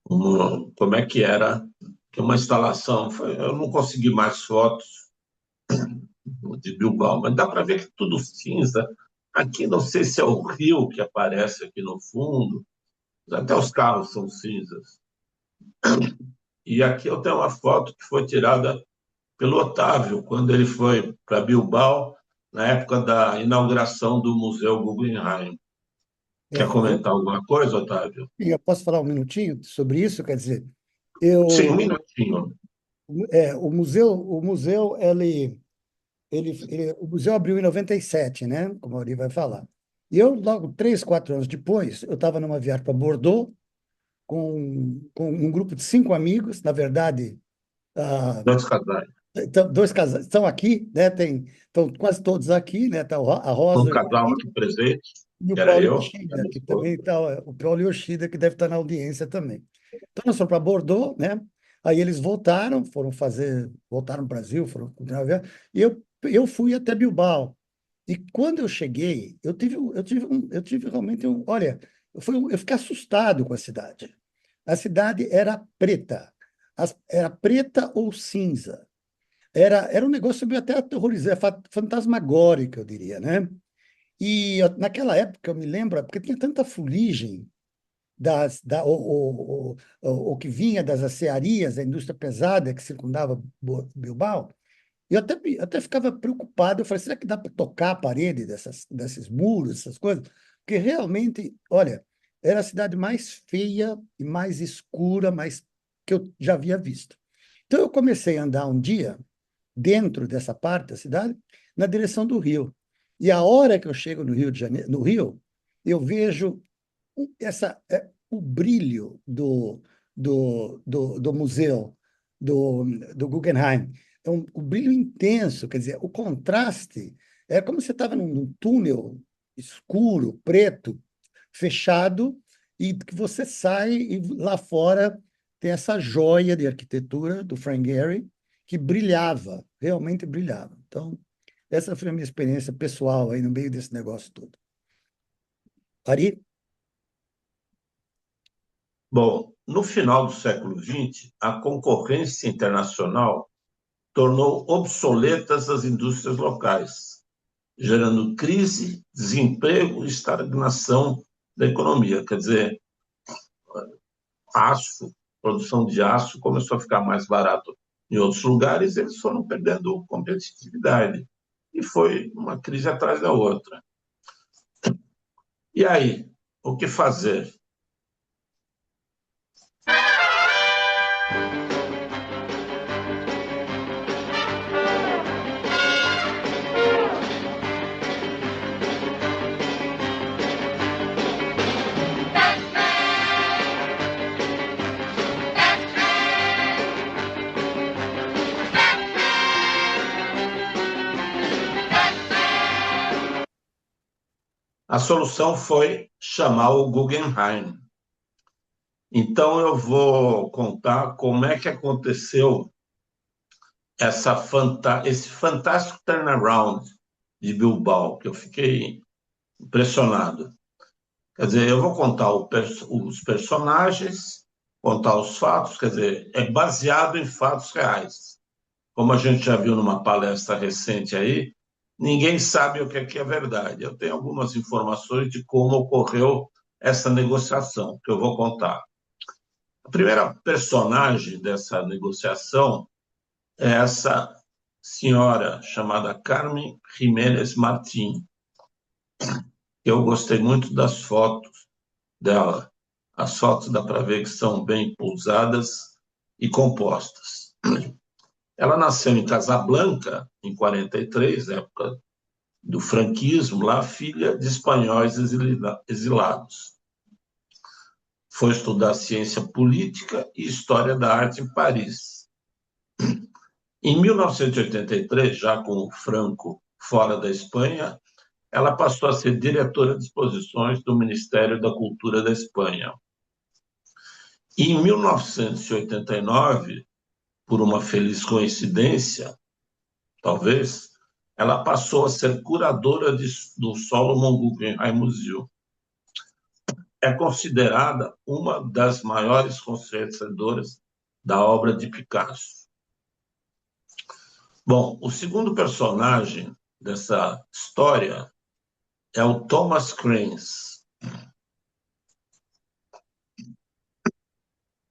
como é que era que uma instalação. Eu não consegui mais fotos de Bilbao, mas dá para ver que tudo cinza. Aqui não sei se é o rio que aparece aqui no fundo, até os carros são cinzas. E aqui eu tenho uma foto que foi tirada pelo Otávio, quando ele foi para Bilbao, na época da inauguração do Museu Guggenheim. Quer É, comentar alguma coisa, Otávio? eu posso falar um minutinho sobre isso? Quer dizer, Sim, um eu, minutinho. o museu, o museu abriu em 97, né? Como a Ari vai falar. E eu, logo, 3, 4 anos depois, eu estava numa viagem para Bordeaux com um grupo de 5 amigos. Na verdade, ah, Dois casais. então, 2 casais estão aqui, né? Estão quase todos aqui, né? Tá a Um Rosa casal aqui aqui presente, e o que era Paulo eu, e a Yoshida, minha que esposa. também está, o Paulo Yoshida, que deve estar na audiência também. Então, nós fomos para Bordeaux, né? Aí eles voltaram, voltaram ao Brasil, foram continuar a viagem, e eu fui até Bilbao. E quando eu cheguei, eu tive realmente olha, eu fiquei assustado com a cidade. A cidade era preta, era preta ou cinza. Era um negócio meio até aterrorizante, fantasmagórico, eu diria, né? E naquela época, eu me lembro, porque tinha tanta fuligem o que vinha das acearias, da indústria pesada que circundava Bilbao, eu até ficava preocupado. Eu falei, será que dá para tocar a parede desses muros, essas coisas? Porque realmente, olha, era a cidade mais feia e mais escura, mais que eu já havia visto. Então, eu comecei a andar um dia dentro dessa parte da cidade, na direção do rio. E a hora que eu chego no Rio de Janeiro, no Rio, eu vejo o brilho do museu, do Guggenheim. Então, o brilho intenso, quer dizer, o contraste, é como se você estava num túnel escuro, preto, fechado, e que você sai e lá fora tem essa joia de arquitetura do Frank Gehry que brilhava, realmente brilhava. Então, essa foi a minha experiência pessoal aí no meio desse negócio todo. Ari? Bom, no final do século XX, a concorrência internacional tornou obsoletas as indústrias locais, gerando crise, desemprego e estagnação da economia. Quer dizer, aço, produção de aço começou a ficar mais barato em outros lugares, eles foram perdendo competitividade. E foi uma crise atrás da outra. E aí, o que fazer? A solução foi chamar o Guggenheim. Então, eu vou contar como é que aconteceu esse fantástico turnaround de Bilbao, que eu fiquei impressionado. Quer dizer, eu vou contar os personagens, contar os fatos, quer dizer, é baseado em fatos reais. Como a gente já viu numa palestra recente aí, ninguém sabe o que é verdade. Eu tenho algumas informações de como ocorreu essa negociação, que eu vou contar. A primeira personagem dessa negociação é essa senhora chamada Carmen Jiménez Martín. Eu gostei muito das fotos dela. As fotos dá para ver que são bem pousadas e compostas. Ela nasceu em Casablanca, em 43, época do franquismo, lá, filha de espanhóis exilados. Foi estudar ciência política e história da arte em Paris. Em 1983, já com o Franco fora da Espanha, ela passou a ser diretora de exposições do Ministério da Cultura da Espanha. E em 1989, por uma feliz coincidência, talvez, ela passou a ser curadora do Solomon Guggenheim Museum. É considerada uma das maiores conhecedoras da obra de Picasso. Bom, o segundo personagem dessa história é o Thomas Cranes.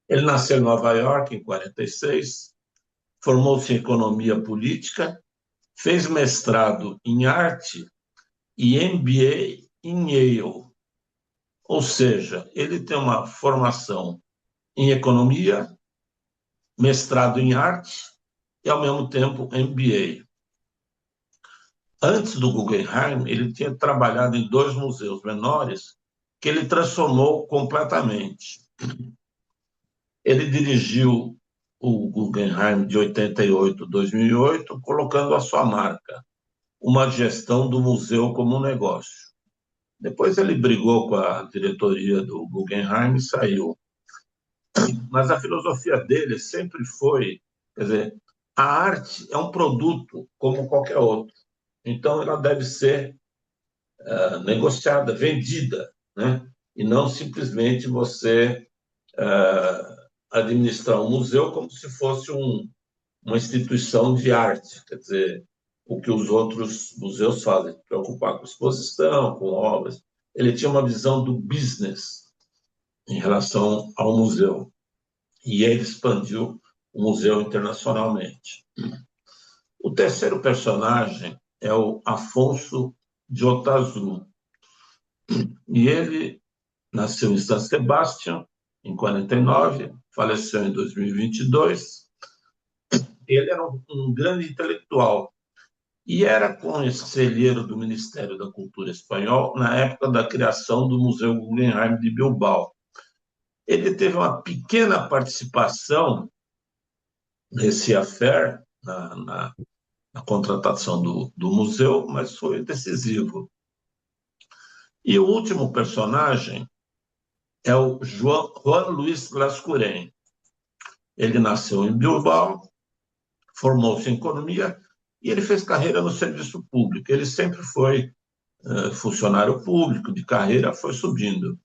Ele nasceu em Nova York em 46, formou-se em economia política, fez mestrado em arte e MBA em Yale. Ou seja, ele tem uma formação em economia, mestrado em arte e, ao mesmo tempo, MBA. Antes do Guggenheim, ele tinha trabalhado em 2 museus menores que ele transformou completamente. Ele dirigiu o Guggenheim de 88 a 2008, colocando a sua marca, uma gestão do museu como um negócio. Depois ele brigou com a diretoria do Guggenheim e saiu. Mas a filosofia dele sempre foi, quer dizer, a arte é um produto como qualquer outro. Então, ela deve ser negociada, vendida, né? E não simplesmente você administrar um museu como se fosse uma instituição de arte, quer dizer, o que os outros museus fazem, preocupar com exposição, com obras. Ele tinha uma visão do business em relação ao museu, e ele expandiu o museu internacionalmente. O terceiro personagem é o Afonso de Otazu, e ele nasceu em San Sebastián, em 49, faleceu em 2022. Ele era um grande intelectual e era conselheiro do Ministério da Cultura espanhol na época da criação do Museu Guggenheim de Bilbao. Ele teve uma pequena participação nesse affair, na contratação do museu, mas foi decisivo. E o último personagem é o Juan Luis Lascurain. Ele nasceu em Bilbao, formou-se em economia e ele fez carreira no serviço público. Ele sempre foi funcionário público, de carreira, foi subindo.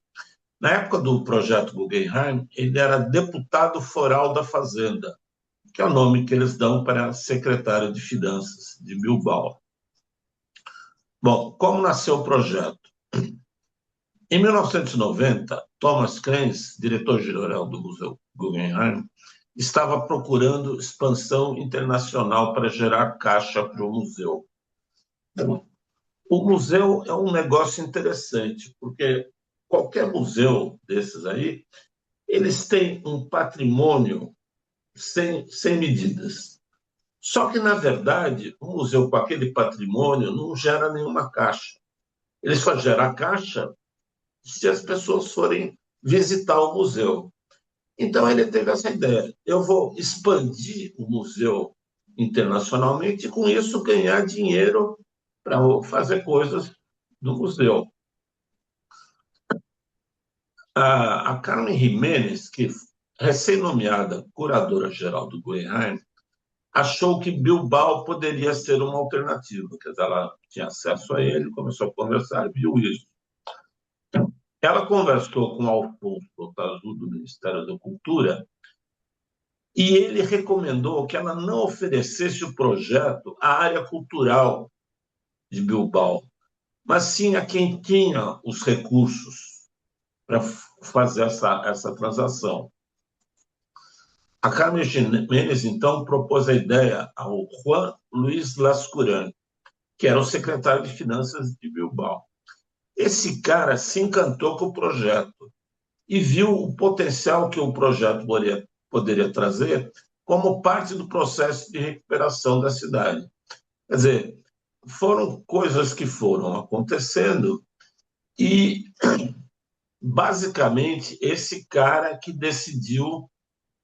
Na época do projeto Guggenheim, ele era deputado foral da Fazenda, que é o nome que eles dão para secretário de Finanças de Bilbao. Bom, como nasceu o projeto? Em 1990, Thomas Cranes, diretor-geral do Museu Guggenheim, estava procurando expansão internacional para gerar caixa para o museu. O museu é um negócio interessante, porque qualquer museu desses aí, eles têm um patrimônio sem medidas. Só que, na verdade, o museu com aquele patrimônio não gera nenhuma caixa. Ele só gera caixa se as pessoas forem visitar o museu. Então, ele teve essa ideia. Eu vou expandir o museu internacionalmente e, com isso, ganhar dinheiro para fazer coisas do museu. A Carmen Jiménez, que recém-nomeada curadora-geral do Guggenheim, achou que Bilbao poderia ser uma alternativa. Quer dizer, ela tinha acesso a ele, começou a conversar, viu isso. Ela conversou com Alfonso Otazu, do Ministério da Cultura, e ele recomendou que ela não oferecesse o projeto à área cultural de Bilbao, mas sim a quem tinha os recursos para fazer essa transação. A Carmen Jiménez, então, propôs a ideia ao Juan Luis Lascuran, que era o secretário de Finanças de Bilbao. Esse cara se encantou com o projeto e viu o potencial que o projeto poderia trazer como parte do processo de recuperação da cidade. Quer dizer, foram coisas que foram acontecendo e, basicamente, esse cara que decidiu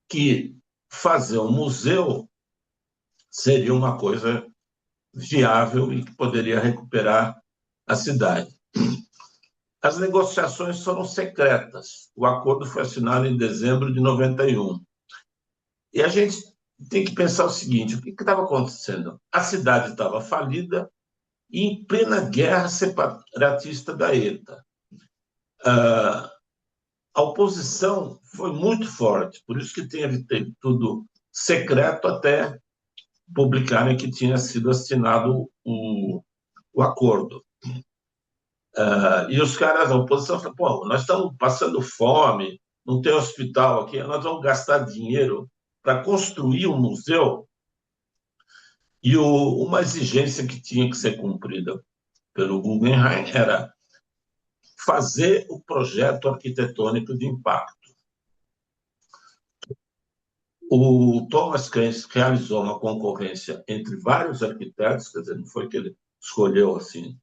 que fazer um museu seria uma coisa viável e que poderia recuperar a cidade. As negociações foram secretas. O acordo foi assinado em dezembro de 91. E a gente tem que pensar o seguinte: o que estava acontecendo? A cidade estava falida e em plena guerra separatista da ETA. A oposição foi muito forte, por isso que teve tudo secreto até publicarem que tinha sido assinado o acordo. E os caras, a oposição, falaram: pô, nós estamos passando fome, não tem hospital aqui, nós vamos gastar dinheiro para construir um museu. E uma exigência que tinha que ser cumprida pelo Guggenheim era fazer o projeto arquitetônico de impacto. O Thomas Keynes realizou uma concorrência entre vários arquitetos, quer dizer, não foi que ele escolheu assim.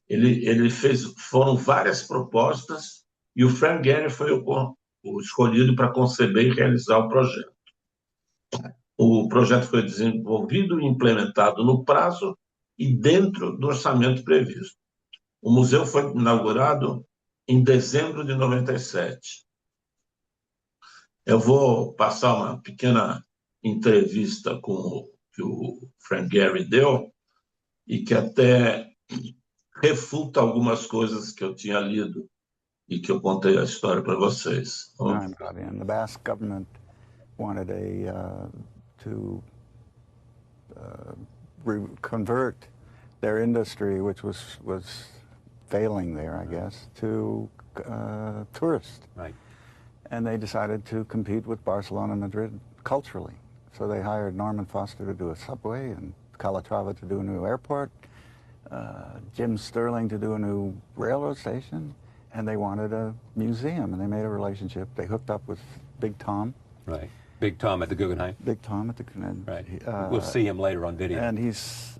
Ele fez, foram várias propostas e o Frank Gehry foi o escolhido para conceber e realizar o projeto. O projeto foi desenvolvido e implementado no prazo e dentro do orçamento previsto. O museu foi inaugurado em dezembro de 97. Eu vou passar uma pequena entrevista que o Frank Gehry deu e que até refuta algumas coisas que eu tinha lido e que eu contei a história para vocês. The Basque government wanted to convert their industry, which was failing there, I guess, to tourists. Right. And they decided to compete with Barcelona and Madrid culturally. So they hired Norman Foster to do a subway and Calatrava to do a new airport, Jim Sterling to do a new railroad station, and they wanted a museum, and they made a relationship. They hooked up with Big Tom. Right. Big Tom at the Guggenheim. Big Tom at the right. We'll see him later on video. And he's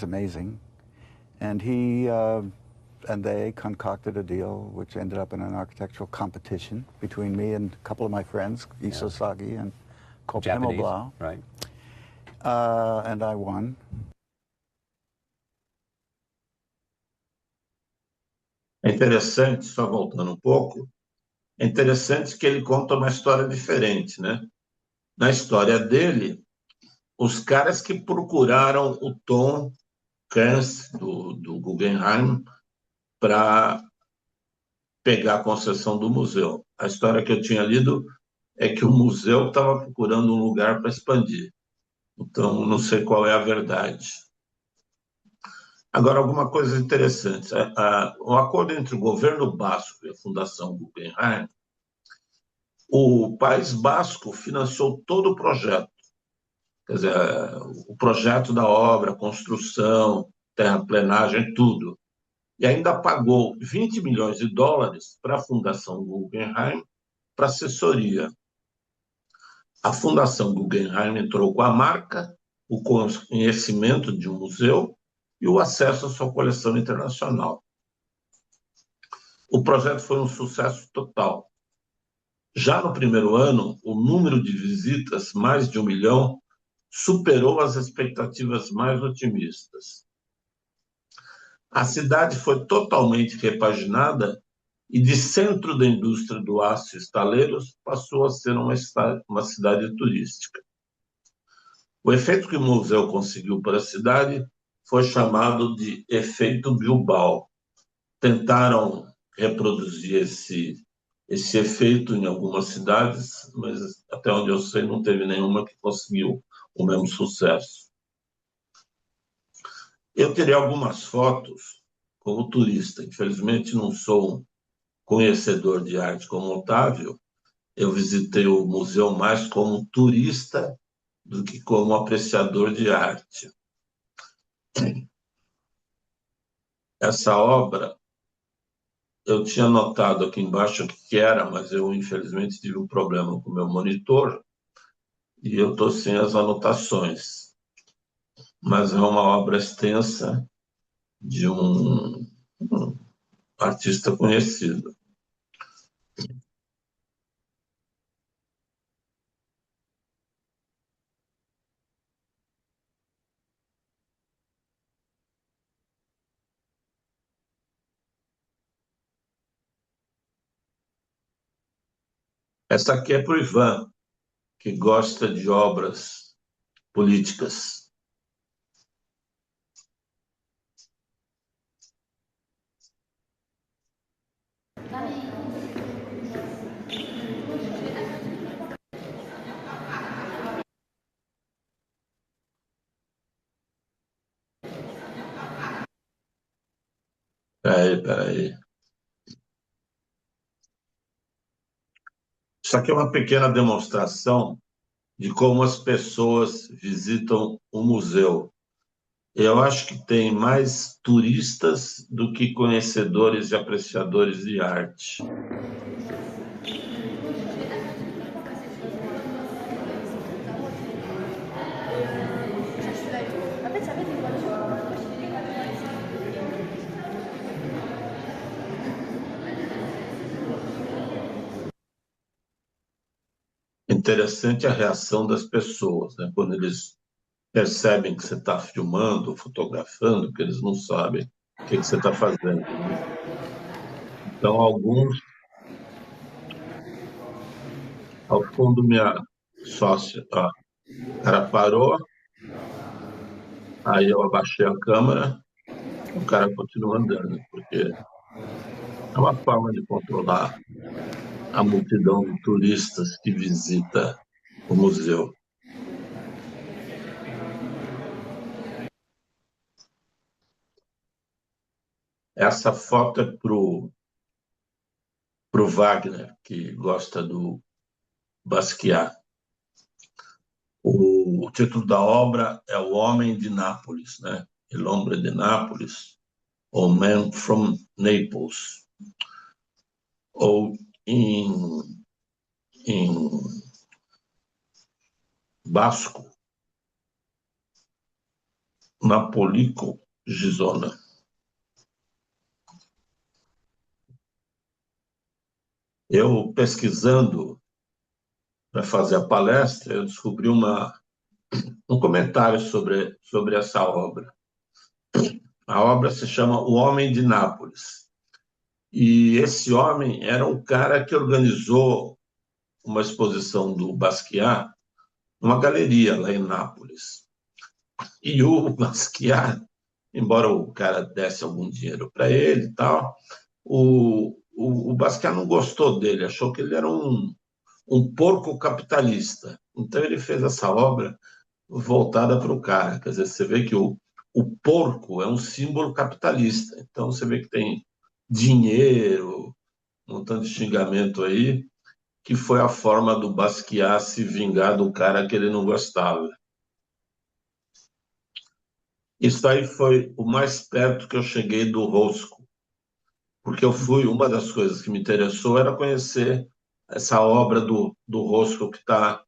amazing. And they concocted a deal which ended up in an architectural competition between me and a couple of my friends, Iso Sagi and Kopp Himmelblau. Right. And I won. É interessante, só voltando um pouco, é interessante que ele conta uma história diferente, né? Na história dele, os caras que procuraram o Tom Kearns, do Guggenheim, para pegar a concessão do museu. A história que eu tinha lido é que o museu estava procurando um lugar para expandir. Então, não sei qual é a verdade. Agora, alguma coisa interessante. O acordo entre o governo basco e a Fundação Guggenheim, o País Basco financiou todo o projeto. Quer dizer, o projeto da obra, a construção, terraplenagem, tudo. E ainda pagou 20 milhões de dólares para a Fundação Guggenheim para assessoria. A Fundação Guggenheim entrou com a marca, o conhecimento de um museu e o acesso à sua coleção internacional. O projeto foi um sucesso total. Já no primeiro ano, o número de visitas, mais de 1 milhão, superou as expectativas mais otimistas. A cidade foi totalmente repaginada e de centro da indústria do aço e estaleiros passou a ser uma cidade turística. O efeito que o museu conseguiu para a cidade foi chamado de efeito Bilbao. Tentaram reproduzir esse efeito em algumas cidades, mas até onde eu sei não teve nenhuma que conseguiu o mesmo sucesso. Eu tirei algumas fotos como turista. Infelizmente não sou um conhecedor de arte como Otávio. Eu visitei o museu mais como turista do que como apreciador de arte. Essa obra, eu tinha notado aqui embaixo o que era, mas eu, infelizmente, tive um problema com o meu monitor e eu estou sem as anotações. Mas é uma obra extensa de um artista conhecido. Essa aqui é para o Ivan, que gosta de obras políticas. Peraí. Isso aqui é uma pequena demonstração de como as pessoas visitam o museu. Eu acho que tem mais turistas do que conhecedores e apreciadores de arte. Interessante a reação das pessoas, né? Quando eles percebem que você está filmando, fotografando, porque eles não sabem o que você está fazendo, né? Então, alguns, ao fundo, minha sócia, ó, o cara parou, aí eu abaixei a câmera, o cara continua andando, porque é uma forma de controlar a multidão de turistas que visita o museu. Essa foto é para o Wagner, que gosta do Basquiat. O título da obra é O Homem de Nápoles, né? El Hombre de Nápoles, ou Man from Naples. Ou em basco, Napolico Gisona. Eu, pesquisando para fazer a palestra, eu descobri um comentário sobre essa obra. A obra se chama O Homem de Nápoles. E esse homem era um cara que organizou uma exposição do Basquiat numa galeria lá em Nápoles. E o Basquiat, embora o cara desse algum dinheiro para ele e tal, o Basquiat não gostou dele, achou que ele era um porco capitalista. Então ele fez essa obra voltada para o cara. Quer dizer, você vê que o porco é um símbolo capitalista. Então você vê que tem dinheiro, um montão de xingamento aí, que foi a forma do Basquiat se vingar do cara que ele não gostava. Isso aí foi o mais perto que eu cheguei do Rosco, porque uma das coisas que me interessou era conhecer essa obra do Rosco que está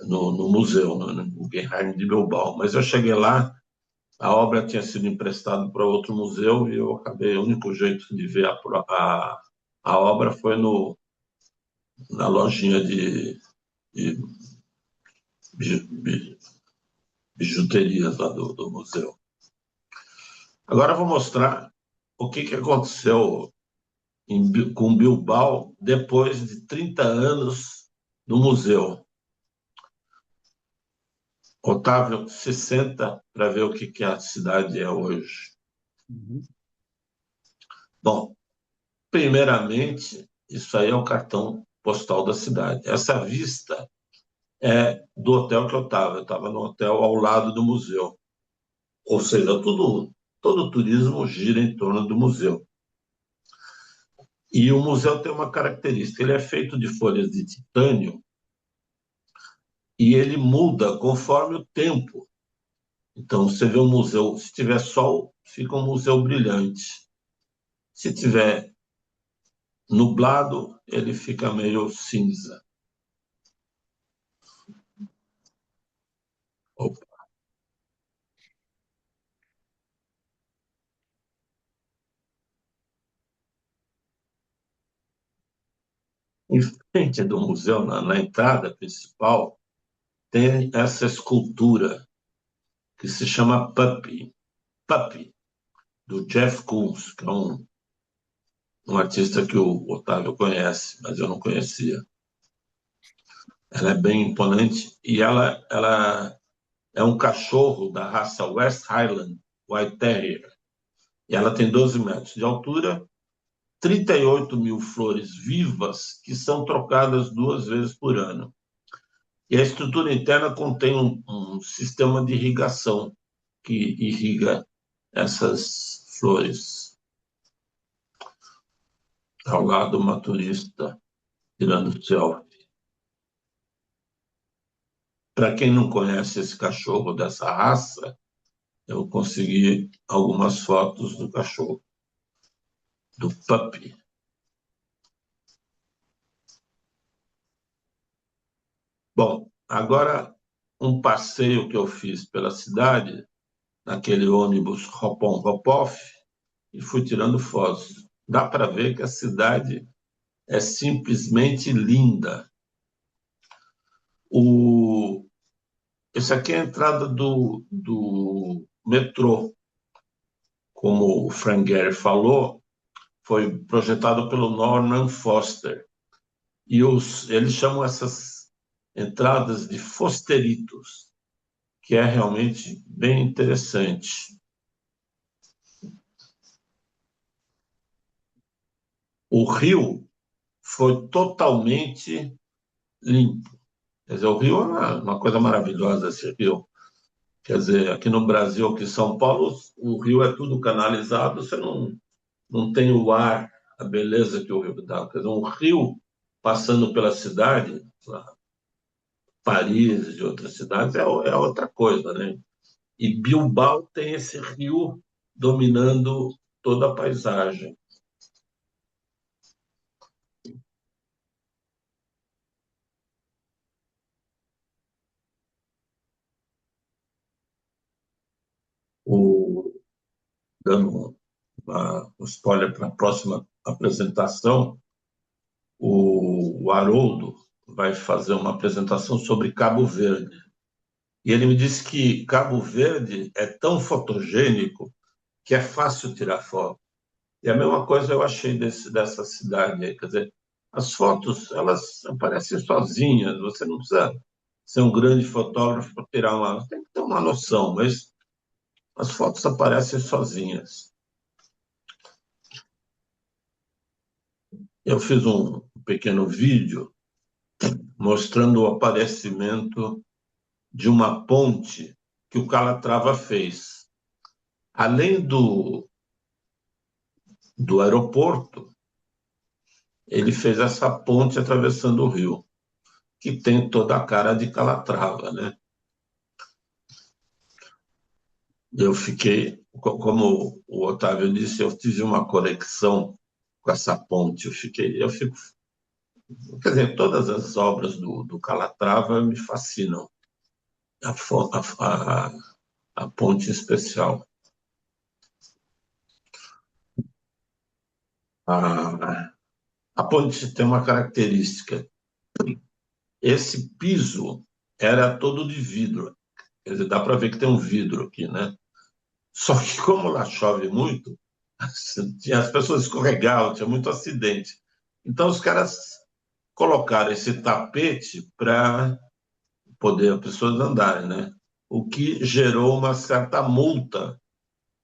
no museu, no Guggenheim de Bilbao. Mas eu cheguei lá, a obra tinha sido emprestada para outro museu e eu acabei, o único jeito de ver a obra foi na lojinha de bijuterias lá do museu. Agora eu vou mostrar o que aconteceu com Bilbao depois de 30 anos no museu. Otávio, se senta para ver o que a cidade é hoje. Uhum. Bom, primeiramente, isso aí é o cartão postal da cidade. Essa vista é do hotel que eu estava. Eu estava no hotel ao lado do museu. Ou seja, todo o turismo gira em torno do museu. E o museu tem uma característica, ele é feito de folhas de titânio e ele muda conforme o tempo. Então, você vê um museu, se tiver sol, fica um museu brilhante. Se tiver nublado, ele fica meio cinza. Opa. Em frente do museu, na entrada principal, tem essa escultura que se chama Puppy, do Jeff Koons, que é um artista que o Otávio conhece, mas eu não conhecia. Ela é bem imponente e ela é um cachorro da raça West Highland White Terrier. E ela tem 12 metros de altura, 38 mil flores vivas que são trocadas 2 vezes por ano. E a estrutura interna contém um sistema de irrigação que irriga essas flores. Ao lado, uma turista tirando selfie. Para quem não conhece esse cachorro dessa raça, eu consegui algumas fotos do cachorro, do Puppy. Bom, agora um passeio que eu fiz pela cidade, naquele ônibus Hop-on, Hop-off, e fui tirando fotos. Dá para ver que a cidade é simplesmente linda. Essa aqui é a entrada do metrô. Como o Frank Gehry falou, foi projetado pelo Norman Foster. E eles chamam essas entradas de fosteritos, que é realmente bem interessante. O rio foi totalmente limpo. Quer dizer, o rio é uma coisa maravilhosa, esse rio. Quer dizer, aqui no Brasil, aqui em São Paulo, o rio é tudo canalizado, você não tem o ar, a beleza que o rio dá. Quer dizer, um rio passando pela cidade, Paris e outras cidades, é outra coisa, né? E Bilbao tem esse rio dominando toda a paisagem. Dando um spoiler para a próxima apresentação, o Haroldo vai fazer uma apresentação sobre Cabo Verde. E ele me disse que Cabo Verde é tão fotogênico que é fácil tirar foto. E a mesma coisa eu achei dessa cidade aí. Quer dizer, as fotos, elas aparecem sozinhas, você não precisa ser um grande fotógrafo para tirar uma... Tem que ter uma noção, mas as fotos aparecem sozinhas. Eu fiz um pequeno vídeo mostrando o aparecimento de uma ponte que o Calatrava fez. Além do aeroporto, ele fez essa ponte atravessando o rio, que tem toda a cara de Calatrava, né? Eu fiquei, como o Otávio disse, eu tive uma conexão com essa ponte. Eu fico, quer dizer, todas as obras do Calatrava me fascinam. A ponte especial. A ponte tem uma característica. Esse piso era todo de vidro. Quer dizer, dá para ver que tem um vidro aqui, né? Só que como lá chove muito, As pessoas escorregavam, tinha muito acidente. Então, os caras colocaram esse tapete para poder as pessoas andarem, né? O que gerou uma certa multa,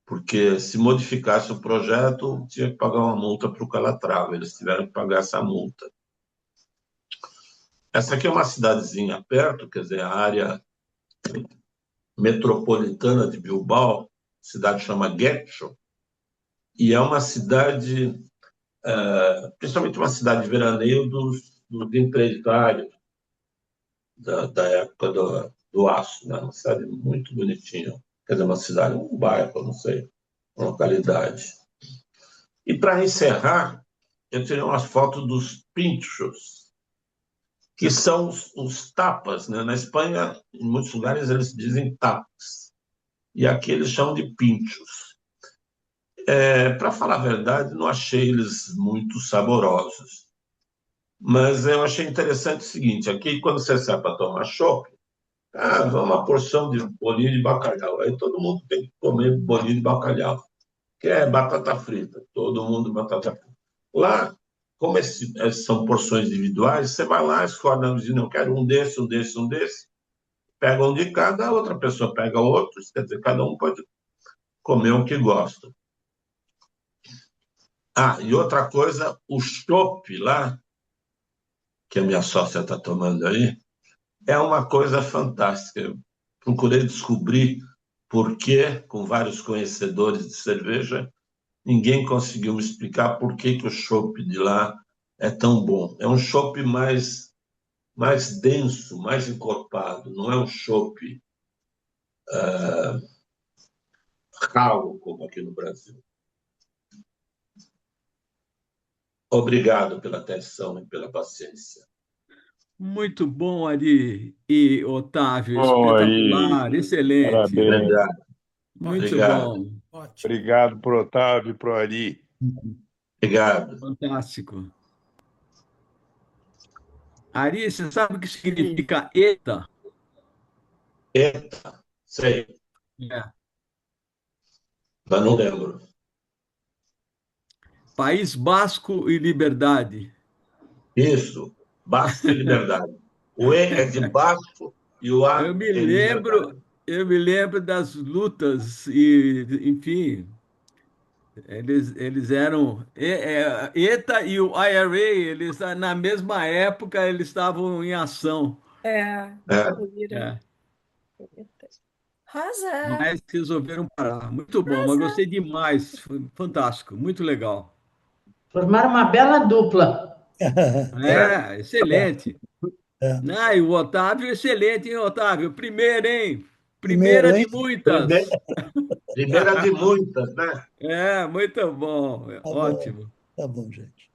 porque se modificasse o projeto, tinha que pagar uma multa para o Calatrava. Eles tiveram que pagar essa multa. Essa aqui é uma cidadezinha perto, quer dizer, a área metropolitana de Bilbao, a cidade chama Guecho, e é uma cidade, principalmente uma cidade de veraneio dos empresários da época do aço, né? Uma cidade muito bonitinha. Quer dizer, uma cidade, um bairro, não sei, uma localidade. E para encerrar, eu tirei umas fotos dos pinchos, que são os tapas, né? Na Espanha, em muitos lugares, eles dizem tapas. E aqui eles chamam de pinchos. Para falar a verdade, não achei eles muito saborosos. Mas eu achei interessante o seguinte: aqui, quando você sai para tomar chopp, vamos uma porção de bolinho de bacalhau. Aí todo mundo tem que comer bolinho de bacalhau, que é batata frita. Todo mundo batata frita. Lá, como são porções individuais, você vai lá, escolhe, não, eu quero um desse, um desse, um desse. Pega um de cada, a outra pessoa pega outros, quer dizer, cada um pode comer o que gosta. E outra coisa, o chopp lá, que a minha sócia está tomando aí, é uma coisa fantástica. Eu procurei descobrir por que, com vários conhecedores de cerveja, ninguém conseguiu me explicar por que o chopp de lá é tão bom. É um chopp mais denso, mais encorpado, não é um chopp ralo, como aqui no Brasil. Obrigado pela atenção e pela paciência. Muito bom, Ari e Otávio, Bom, espetacular, aí, excelente, parabéns. Obrigado. muito Obrigado. bom, Ótimo. Obrigado pro Otávio e pro Ari. Obrigado. fantástico. Ari, você sabe o que significa ETA? Eita, sei, É. mas não lembro. País Basco e Liberdade. Isso, Basco e Liberdade. O E é de Basco e o Eu A me é Liberdade. lembro, eu me lembro das lutas e, enfim, eles eram ETA e o IRA, eles na mesma época eles estavam em ação. É, É, É, arrasa, mas resolveram parar. Muito bom, mas arrasa. gostei demais, foi fantástico, muito legal. Formaram uma bela dupla. é. É, excelente. É. E o Otávio, excelente, hein, Otávio? Primeiro, hein? Primeiro, Primeira de hein? muitas. Primeira de muitas, né? É, muito bom, Bom. ótimo. Tá bom, gente.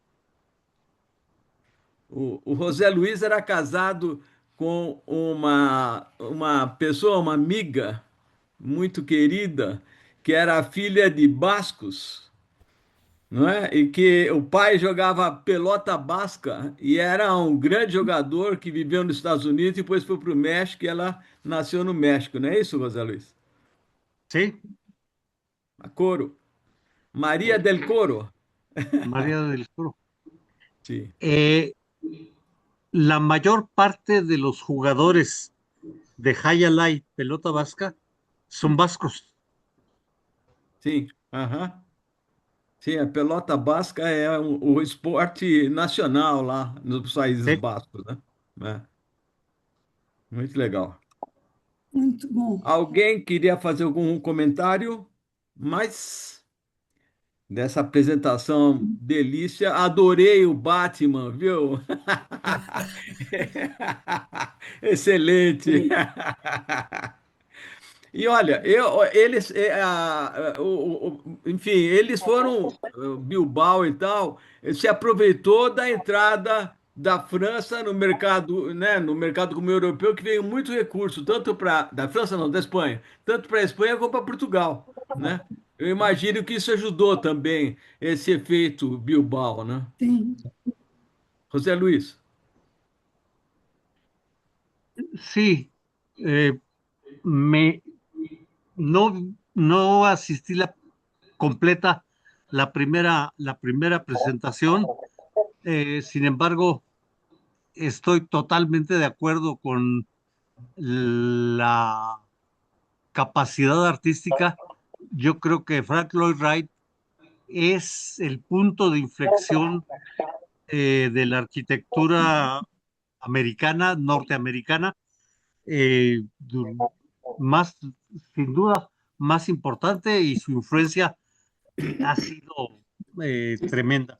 O José Luiz era casado com uma pessoa, uma amiga muito querida, que era a filha de bascos, não é? E que o pai jogava pelota basca e era um grande jogador que viveu nos Estados Unidos e depois foi para o México e ela nasceu no México, não é isso, José Luiz? Sí, A Coro. Maria del Coro. María del Toro. Sim. Eh, la mayor parte de los jugadores de High Light pelota vasca son vascos. Sim. Aham. Sim, a pelota basca é o esporte nacional lá nos Países ¿Sí? Bascos, né? É, muito legal. Muito bom. Alguém queria fazer algum comentário? Mas dessa apresentação delícia, adorei o Batman, viu? Excelente. E olha, eles, enfim, eles foram, Bilbao e tal, se aproveitou da entrada da França no mercado, né, no mercado comum europeu, que veio muito recurso, tanto para, da França não, da Espanha, tanto para a Espanha como para Portugal, né? Eu imagino que isso ajudou também esse efeito Bilbao, né? Sim. José Luiz. Sí, me no, no asistí la completa la primera presentación. Sin embargo, estoy totalmente de acuerdo con la capacidad artística. Yo creo que Frank Lloyd Wright es el punto de inflexión de la arquitectura americana, norteamericana, eh, más, sin duda, más importante, y su influencia ha sido tremenda.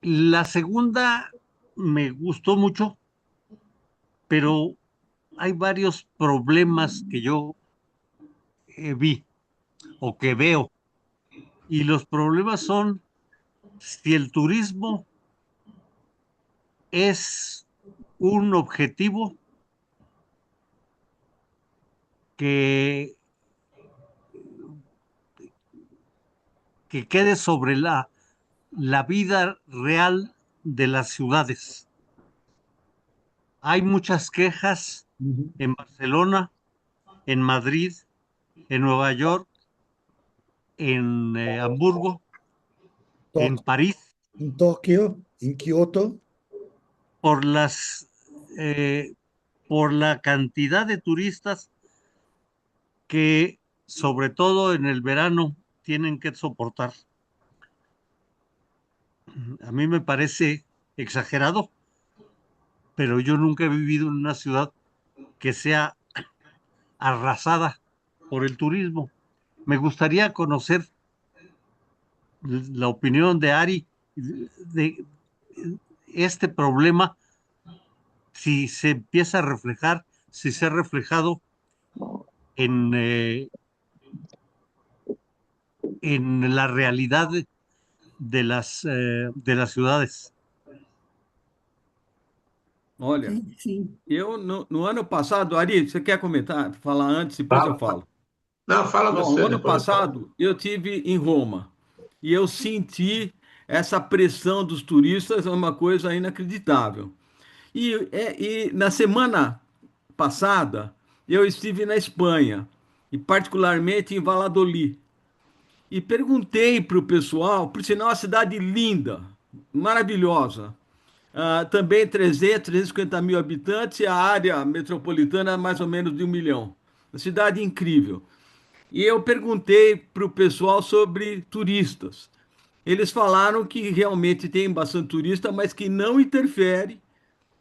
La segunda me gustó mucho, pero hay varios problemas que yo vi o que veo. Y los problemas son si el turismo es un objetivo que, que quede sobre la vida real de las ciudades. Hay muchas quejas en Barcelona, en Madrid, en Nueva York, en Hamburgo, en París, en Tokio, en Kioto, por las por la cantidad de turistas que, sobre todo en el verano, tienen que soportar. A mí me parece exagerado, pero yo nunca he vivido en una ciudad que sea arrasada por el turismo. Me gustaría conocer la opinión de Ari de este problema, si se empieza a reflejar, si se ha reflejado en, en la realidad de las ciudades. Olha, Sim. eu no ano passado, Ari, você quer comentar, falar antes, depois eu Fala. falo. Não, fala Bom, no você, ano depois eu falo. passado eu tive em Roma e eu senti essa pressão dos turistas, é uma coisa inacreditável. E na semana passada eu estive na Espanha e particularmente em Valladolid e perguntei para o pessoal, por sinal, uma cidade linda, maravilhosa. Também 350 mil habitantes e a área metropolitana é mais ou menos de 1 milhão. Uma cidade incrível. E eu perguntei para o pessoal sobre turistas. Eles falaram que realmente tem bastante turista, mas que não interfere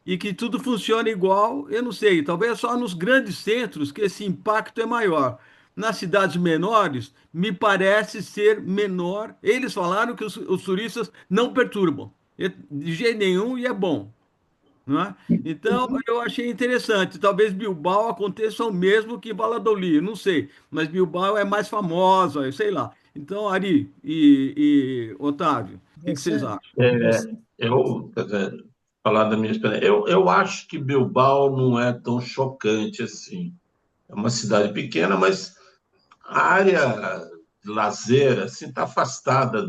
e que tudo funciona igual. Eu não sei, talvez só nos grandes centros que esse impacto é maior. Nas cidades menores, me parece ser menor. Eles falaram que os turistas não perturbam de jeito nenhum e é bom, não é? Então, eu achei interessante. Talvez Bilbao aconteça o mesmo que Valladolid, não sei. Mas Bilbao é mais famosa, eu sei lá. Então, Ari e Otávio, o que vocês você, acham? você, Quer dizer, falar da minha experiência, eu acho que Bilbao não é tão chocante assim. É uma cidade pequena, mas a área de lazer assim está afastada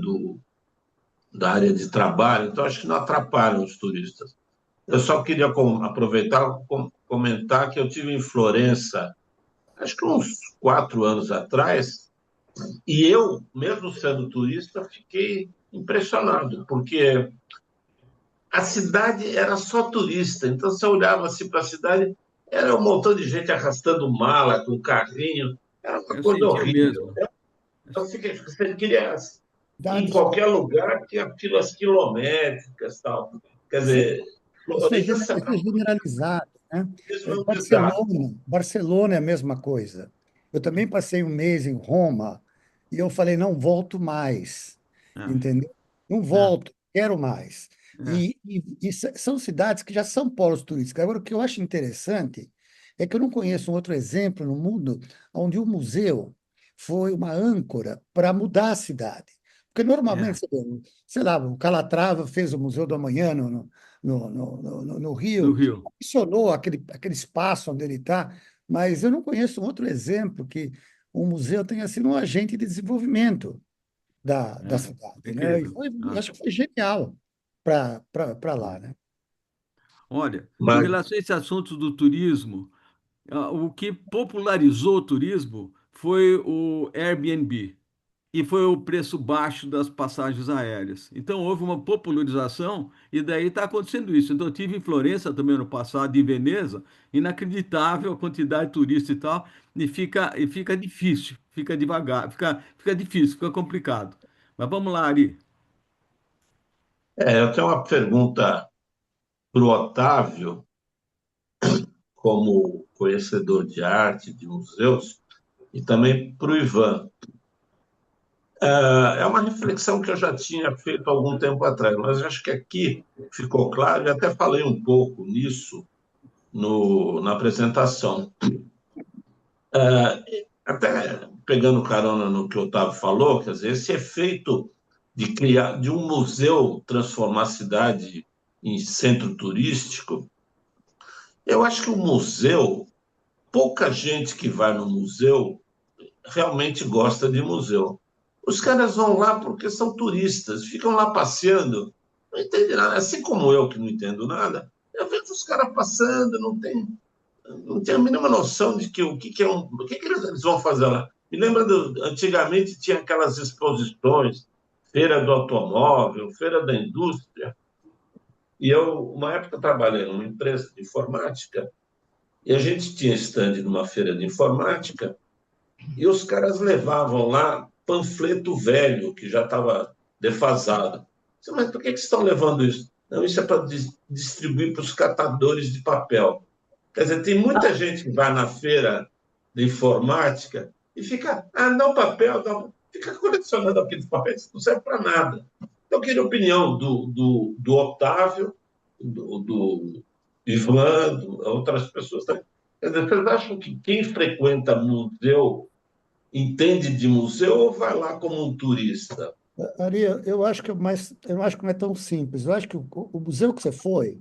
da área de trabalho, então acho que não atrapalham os turistas. Eu só queria aproveitar e comentar que eu tive em Florença, acho que uns 4 anos atrás, e eu, mesmo sendo turista, fiquei impressionado, porque a cidade era só turista. Então, você olhava assim para a cidade, era um montão de gente arrastando mala com carrinho, era uma Eu coisa senti o horrível. mesmo. Eu fiquei, você queria ir em dados, qualquer lugar, tinha filas quilométricas, tal. Quer dizer, Florença isso é generalizado, né? mesmo é um desastre. Barcelona é a mesma coisa. Eu também passei um mês em Roma e eu falei, não volto mais, É, entendeu? Não é, volto, quero mais. é. São cidades que já são polos turísticos. Agora, o que eu acho interessante é que eu não conheço um outro exemplo no mundo onde o museu foi uma âncora para mudar a cidade. Porque É, normalmente, você vê, sei lá, o Calatrava fez o Museu do Amanhã no no Rio, Rio. funcionou aquele espaço onde ele está, mas eu não conheço um outro exemplo que o museu tenha sido um agente de desenvolvimento da É, cidade, né? E incrível. eu acho que foi genial para lá, né? Olha, com Mas relação a esse assunto do turismo, o que popularizou o turismo foi o Airbnb. e foi o preço baixo das passagens aéreas. Então houve uma popularização e daí está acontecendo isso. Então eu tive em Florença também no passado, em Veneza, inacreditável a quantidade de turista e tal, e fica difícil, fica devagar, fica difícil, fica complicado. Mas vamos lá, Ari. Eu tenho uma pergunta para o Otávio, como conhecedor de arte, de museus, e também para o Ivan. É uma reflexão que eu já tinha feito há algum tempo atrás, mas acho que aqui ficou claro, e até falei um pouco nisso na apresentação. Até pegando carona no que o Otávio falou, quer dizer, esse efeito de criar, de um museu transformar a cidade em centro turístico, eu acho que o museu, pouca gente que vai no museu realmente gosta de museu. Os caras vão lá porque são turistas, ficam lá passeando, não entendem nada. Assim como eu, que não entendo nada, eu vejo os caras passando, não tenho a mínima noção de que que é o que eles vão fazer lá. Me lembra antigamente tinha aquelas exposições, feira do automóvel, feira da indústria, e eu, uma época, trabalhei numa empresa de informática, e a gente tinha stand numa feira de informática, e os caras levavam lá panfleto velho, que já estava defasado. Mas por que vocês estão levando isso? Não, isso é para distribuir para os catadores de papel. Quer dizer, tem muita gente que vai na feira de informática e fica, dá um papel, fica colecionando aqueles papéis, não serve para nada. Então, eu queria a opinião do Otávio, do Ivan, de outras pessoas também. Quer dizer, vocês acham que quem frequenta museu entende de museu ou vai lá como um turista? Ari, eu acho que não é tão simples. Eu acho que o museu que você foi,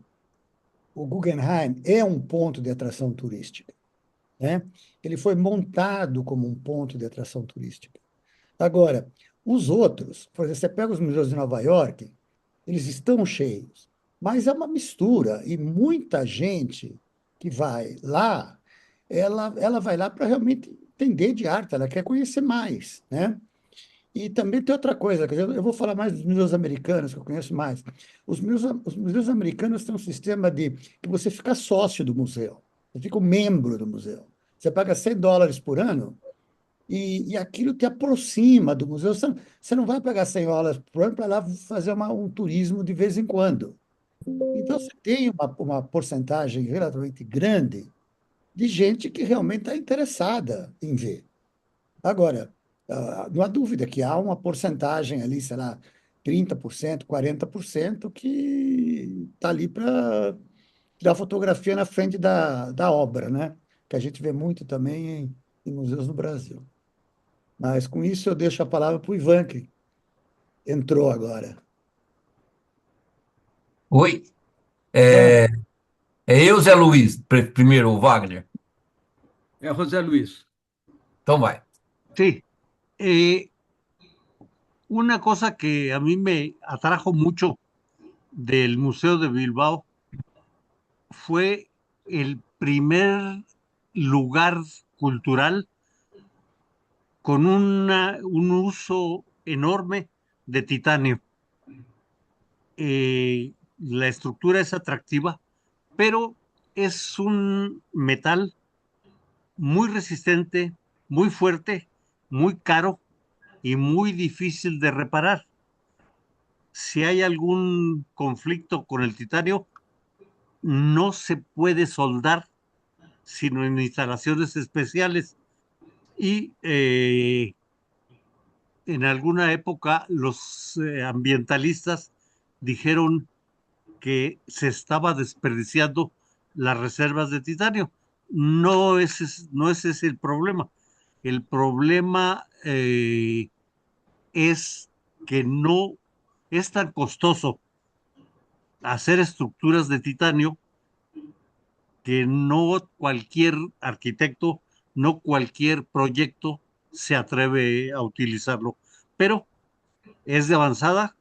o Guggenheim, é um ponto de atração turística, né? Ele foi montado como um ponto de atração turística. Agora, os outros, por exemplo, você pega os museus de Nova York, eles estão cheios, mas é uma mistura e muita gente que vai lá, ela vai lá para realmente entender de arte, ela quer conhecer mais, né? E também tem outra coisa, quer dizer, eu vou falar mais dos museus americanos, que eu conheço mais. Os museus americanos têm um sistema de que você fica sócio do museu, você fica um membro do museu. Você paga US$ 100 por ano e aquilo te aproxima do museu. Você não vai pagar US$ 100 por ano para lá fazer um turismo de vez em quando. Então, você tem uma porcentagem relativamente grande de gente que realmente está interessada em ver. Agora, não há dúvida que há uma porcentagem ali, sei lá, 30%, 40%, que está ali para tirar fotografia na frente da obra, né? Que a gente vê muito também em museus no Brasil. Mas com isso eu deixo a palavra para o Ivan, que entrou agora. Oi, Ivan, é, é eu, Zé Luiz, primeiro o Wagner. É José Luiz. Então vai. Sí, eh, una cosa que a mí me atrajo mucho del Museo de Bilbao fue el primer lugar cultural con un uso enorme de titanio. La estructura es atractiva, pero es un metal muy resistente, muy fuerte, muy caro y muy difícil de reparar. Si hay algún conflicto con el titanio, no se puede soldar sino en instalaciones especiales. Y en alguna época los ambientalistas dijeron que se estaba desperdiciando las reservas de titanio. No es ese el problema. El problema es que no es tan costoso hacer estructuras de titanio que no cualquier arquitecto, no cualquier proyecto se atreve a utilizarlo. Pero es de avanzada,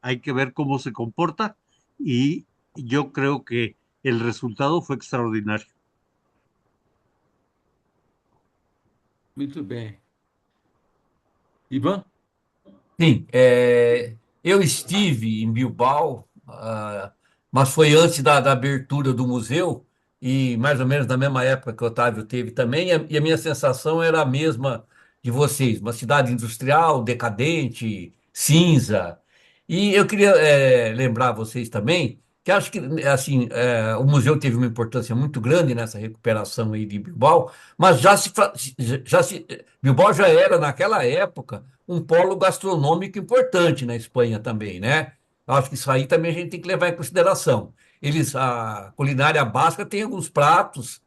hay que ver cómo se comporta y yo creo que el resultado fue extraordinario. Muito bem. Ivan? Sim, eu estive em Bilbao, mas foi antes da abertura do museu, e mais ou menos na mesma época que o Otávio teve também, e a minha sensação era a mesma de vocês, uma cidade industrial, decadente, cinza. E eu queria lembrar vocês também que acho que assim, o museu teve uma importância muito grande nessa recuperação aí de Bilbao, mas Bilbao já era naquela época um polo gastronômico importante na Espanha também, né? Acho que isso aí também a gente tem que levar em consideração. A culinária basca tem alguns pratos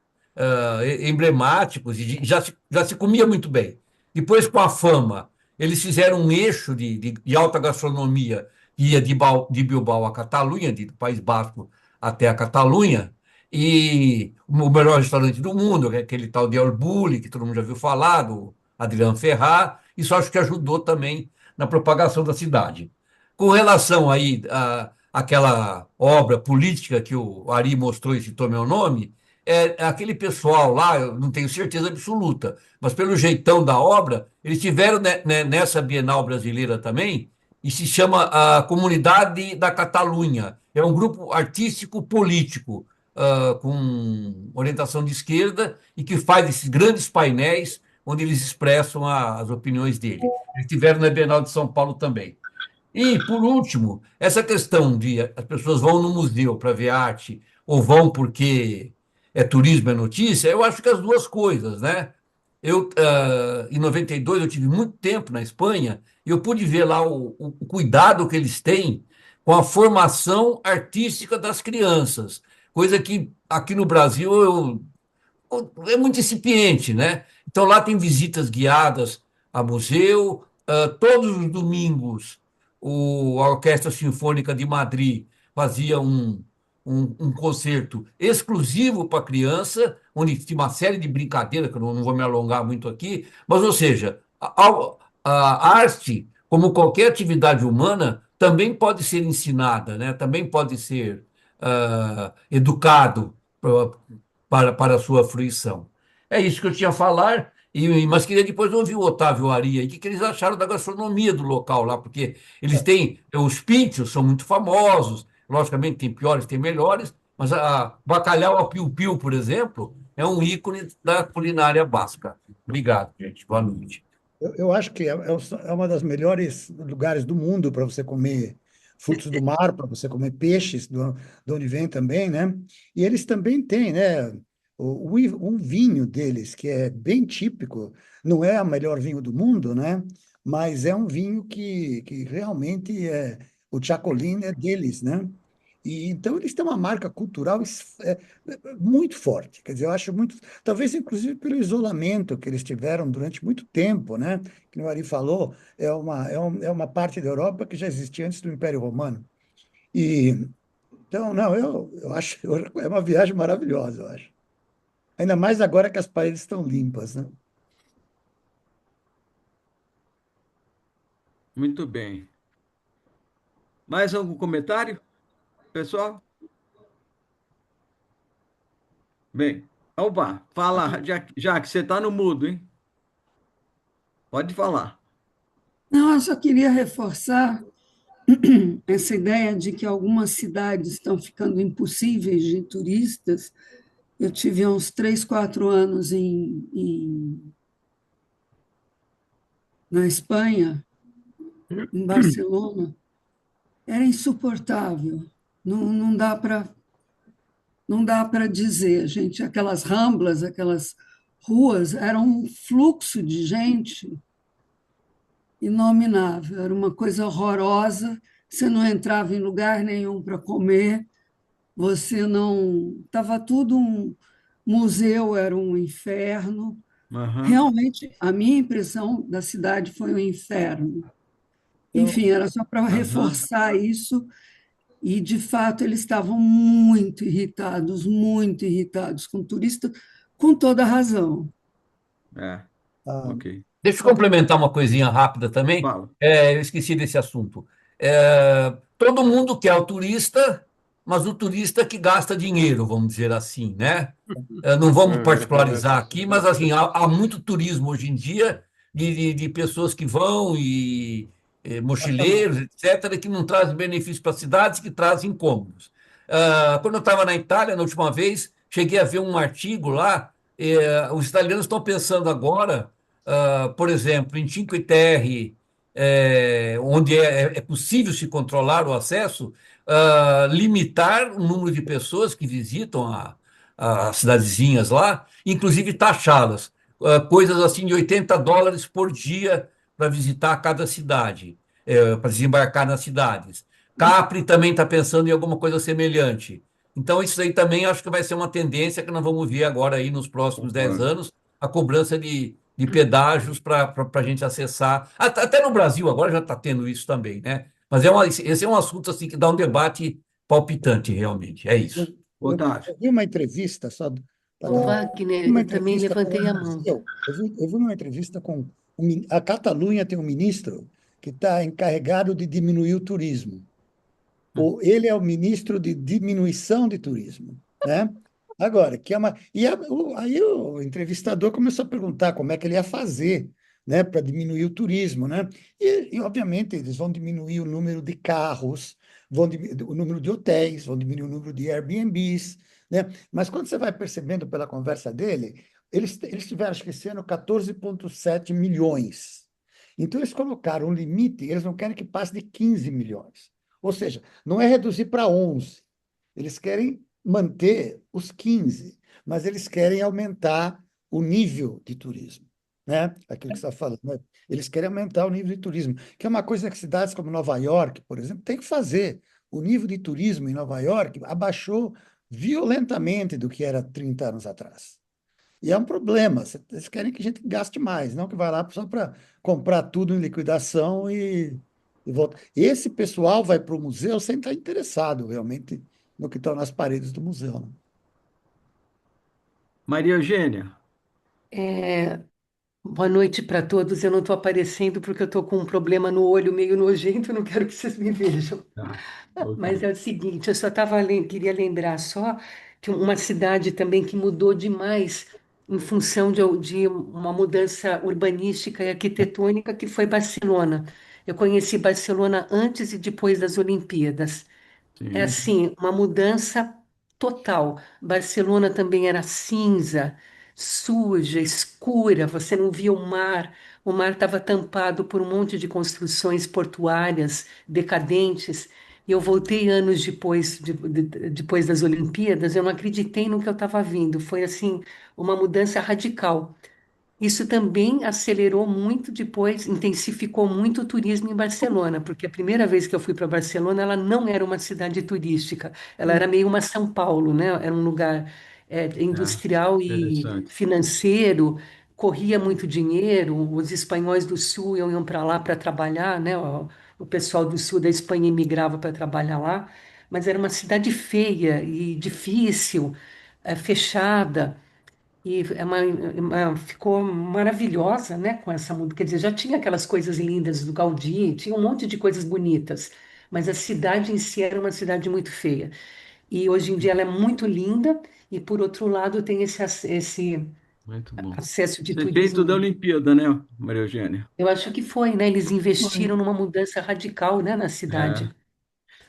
emblemáticos e já se comia muito bem. Depois, com a fama, eles fizeram um eixo de alta gastronomia que ia de Bilbao a Catalunha, do País Basco até a Catalunha, e o melhor restaurante do mundo, que é aquele tal de El Bulli, que todo mundo já viu falar, do Adriano Ferrar. Isso acho que ajudou também na propagação da cidade. Com relação aí àquela obra política que o Ari mostrou e citou meu nome, aquele pessoal lá, eu não tenho certeza absoluta, mas pelo jeitão da obra, eles tiveram nessa Bienal Brasileira também, e se chama a Comunidade da Catalunha. É um grupo artístico político, com orientação de esquerda e que faz esses grandes painéis onde eles expressam as opiniões dele. Eles tiveram na Bienal de São Paulo também. E, por último, essa questão de as pessoas vão no museu para ver arte ou vão porque é turismo, é notícia, eu acho que as duas coisas, né? Em 92, eu tive muito tempo na Espanha e eu pude ver lá o cuidado que eles têm com a formação artística das crianças, coisa que aqui no Brasil é muito incipiente, né? Então lá tem visitas guiadas a museu, todos os domingos a Orquestra Sinfônica de Madrid fazia um concerto exclusivo para criança, onde tinha uma série de brincadeiras, que eu não vou me alongar muito aqui, mas, ou seja, a arte, como qualquer atividade humana, também pode ser ensinada, né? Também pode ser educado para a sua fruição. É isso que eu tinha a falar, mas queria depois ouvir o Otávio Ari aí, o que eles acharam da gastronomia do local lá, porque eles têm, os píntios são muito famosos, logicamente tem piores, tem melhores, mas a bacalhau ao piu-piu, por exemplo, é um ícone da culinária basca. Obrigado, gente. Boa noite. Eu acho que é uma das melhores lugares do mundo para você comer frutos do mar, para você comer peixes, de onde vem também, né? E eles também têm, né? Um vinho deles, que é bem típico, não é o melhor vinho do mundo, né? Mas é um vinho que realmente é. O Chacolín é deles, né? E, então, eles têm uma marca cultural muito forte. Quer dizer, eu acho muito. Talvez, inclusive, pelo isolamento que eles tiveram durante muito tempo, né? Que o Ari falou, é uma parte da Europa que já existia antes do Império Romano. E, então, não, eu acho. É uma viagem maravilhosa, eu acho. Ainda mais agora que as paredes estão limpas, né? Muito bem. Mais algum comentário, pessoal? Bem, opa, fala, já que você está no mudo, hein? Pode falar. Não, eu só queria reforçar essa ideia de que algumas cidades estão ficando impossíveis de turistas. Eu tive uns 3, 4 anos na Espanha, em Barcelona. Era insuportável. Não dá para dizer, gente. Aquelas ramblas, aquelas ruas, eram um fluxo de gente inominável. Era uma coisa horrorosa. Você não entrava em lugar nenhum para comer. Você não. Estava tudo um museu, era um inferno. Aham, Realmente, a minha impressão da cidade foi um inferno. Enfim, era só para aham, reforçar isso. E, de fato, eles estavam muito irritados com o turista, com toda razão. é, Ah, ok. Deixa eu complementar uma coisinha rápida também. Fala. Eu esqueci desse assunto. Todo mundo quer o turista, mas o turista que gasta dinheiro, vamos dizer assim, né? Não vamos particularizar aqui, mas assim, há muito turismo hoje em dia de pessoas que vão mochileiros, etc., que não trazem benefícios para as cidades, que trazem incômodos. Quando eu estava na Itália, na última vez, cheguei a ver um artigo lá. Os italianos estão pensando agora, por exemplo, em Cinque Terre, onde é possível se controlar o acesso, limitar o número de pessoas que visitam as cidadezinhas lá, inclusive taxá-las. Coisas assim de US$ 80 por dia para visitar cada cidade, para desembarcar nas cidades. Capri também está pensando em alguma coisa semelhante. Então, isso aí também acho que vai ser uma tendência que nós vamos ver agora aí nos próximos 10 Concordo. anos, a cobrança de pedágios para a gente acessar. Até no Brasil agora já está tendo isso também, né? Mas esse é um assunto assim que dá um debate palpitante, realmente. É isso. Otávio. Eu vi uma entrevista, só para Ô, dar Wagner, uma eu também entrevista com levantei um a mão. museu. Eu vi uma entrevista com a Catalunha tem um ministro que está encarregado de diminuir o turismo. Ele é o ministro de diminuição de turismo, né? Agora, que é uma. Aí o entrevistador começou a perguntar como é que ele ia fazer, né, para diminuir o turismo, né? Obviamente, eles vão diminuir o número de carros, vão diminuir o número de hotéis, vão diminuir o número de Airbnbs, né? Mas quando você vai percebendo pela conversa dele, eles tiveram, acho que esse ano, 14,7 milhões. Então, eles colocaram um limite, eles não querem que passe de 15 milhões. Ou seja, não é reduzir para 11. Eles querem manter os 15, mas eles querem aumentar o nível de turismo, né? Aquilo que você está falando, né? Eles querem aumentar o nível de turismo, que é uma coisa que cidades como Nova York, por exemplo, tem que fazer. O nível de turismo em Nova York abaixou violentamente do que era 30 anos atrás. E é um problema. Eles querem que a gente gaste mais, não que vá lá só para comprar tudo em liquidação e volta. Esse pessoal vai para o museu sem estar interessado realmente no que estão nas paredes do museu, né? Maria Eugênia. Boa noite para todos. Eu não estou aparecendo porque eu estou com um problema no olho meio nojento, eu não quero que vocês me vejam. Tá, Mas ok. é o seguinte, eu só queria lembrar só que uma cidade também que mudou demais em função de uma mudança urbanística e arquitetônica que foi Barcelona. Eu conheci Barcelona antes e depois das Olimpíadas. É Sim. assim, uma mudança total. Barcelona também era cinza, suja, escura, você não via o mar estava tampado por um monte de construções portuárias decadentes. E eu voltei anos depois, depois das Olimpíadas, eu não acreditei no que eu estava vendo. Foi assim, uma mudança radical. Isso também acelerou muito depois, intensificou muito o turismo em Barcelona, porque a primeira vez que eu fui para Barcelona, ela não era uma cidade turística, ela era meio uma São Paulo, né? Era um lugar É, industrial e interessante. financeiro, corria muito dinheiro, os espanhóis do Sul iam para lá para trabalhar, né? O pessoal do Sul da Espanha imigrava para trabalhar lá, mas era uma cidade feia e difícil, fechada. E ficou maravilhosa, né, com essa música. Quer dizer, já tinha aquelas coisas lindas do Gaudí, tinha um monte de coisas bonitas, mas a cidade em si era uma cidade muito feia. E hoje em dia ela é muito linda, e por outro lado tem esse Muito bom. acesso de Esse efeito da turismo. Olimpíada, né, Maria Eugênia? Eu acho que foi, né? Eles Foi. investiram numa mudança radical, né, na É. cidade.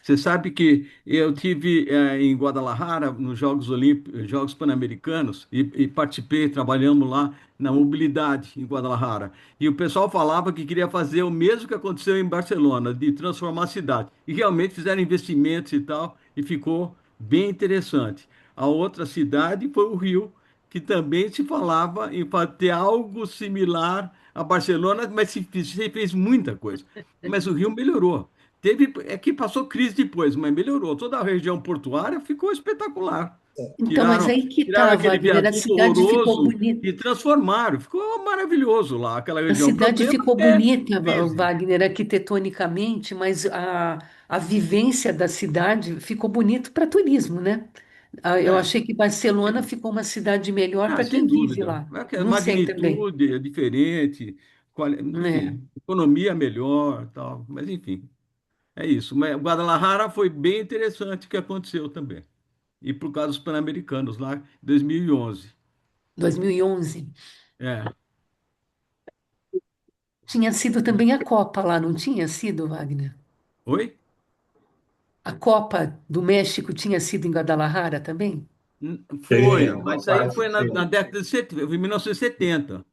Você sabe que eu tive em Guadalajara nos Jogos Olímpicos, Jogos Pan-Americanos e participei, trabalhamos lá na mobilidade em Guadalajara. E o pessoal falava que queria fazer o mesmo que aconteceu em Barcelona, de transformar a cidade. E realmente fizeram investimentos e tal, e ficou bem interessante. A outra cidade foi o Rio, que também se falava em ter algo similar a Barcelona, mas se fez muita coisa. Mas o Rio melhorou. É que passou crise depois, mas melhorou. Toda a região portuária ficou espetacular. Então, mas Tiraram, aí que tiraram tá, aquele Wagner, a viaduto cidade ficou horroroso bonita. e transformaram. Ficou maravilhoso lá, aquela A região. O cidade problema ficou é bonita, crise. Wagner, arquitetonicamente, mas a vivência da cidade ficou bonito para turismo, né? Eu É, achei que Barcelona ficou uma cidade melhor para sem quem vive dúvida. lá. É que a Não sei também. magnitude é diferente, É. enfim, economia melhor, tal. Mas enfim, é isso. Mas Guadalajara foi bem interessante o que aconteceu também. E por causa dos Pan-Americanos lá em 2011. 2011. É. Tinha sido também a Copa lá, não tinha sido, Wagner? Oi? A Copa do México tinha sido em Guadalajara também? Foi, Tinha, uma mas aí parte foi na sim. década de 70, em 1970, né?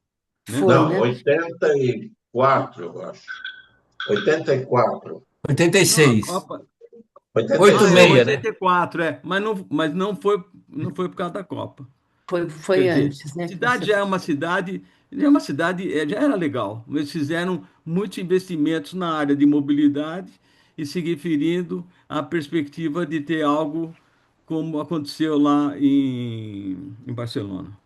Foi, Não, né? 84, eu acho. 84. Não, a 86. Copa. Ah, é 86, 86. né? 84, mas não foi por causa da Copa. Quer Foi dizer, antes, né? a cidade já é uma cidade, já era legal. Eles fizeram muitos investimentos na área de mobilidade e se referindo à perspectiva de ter algo como aconteceu lá em Barcelona.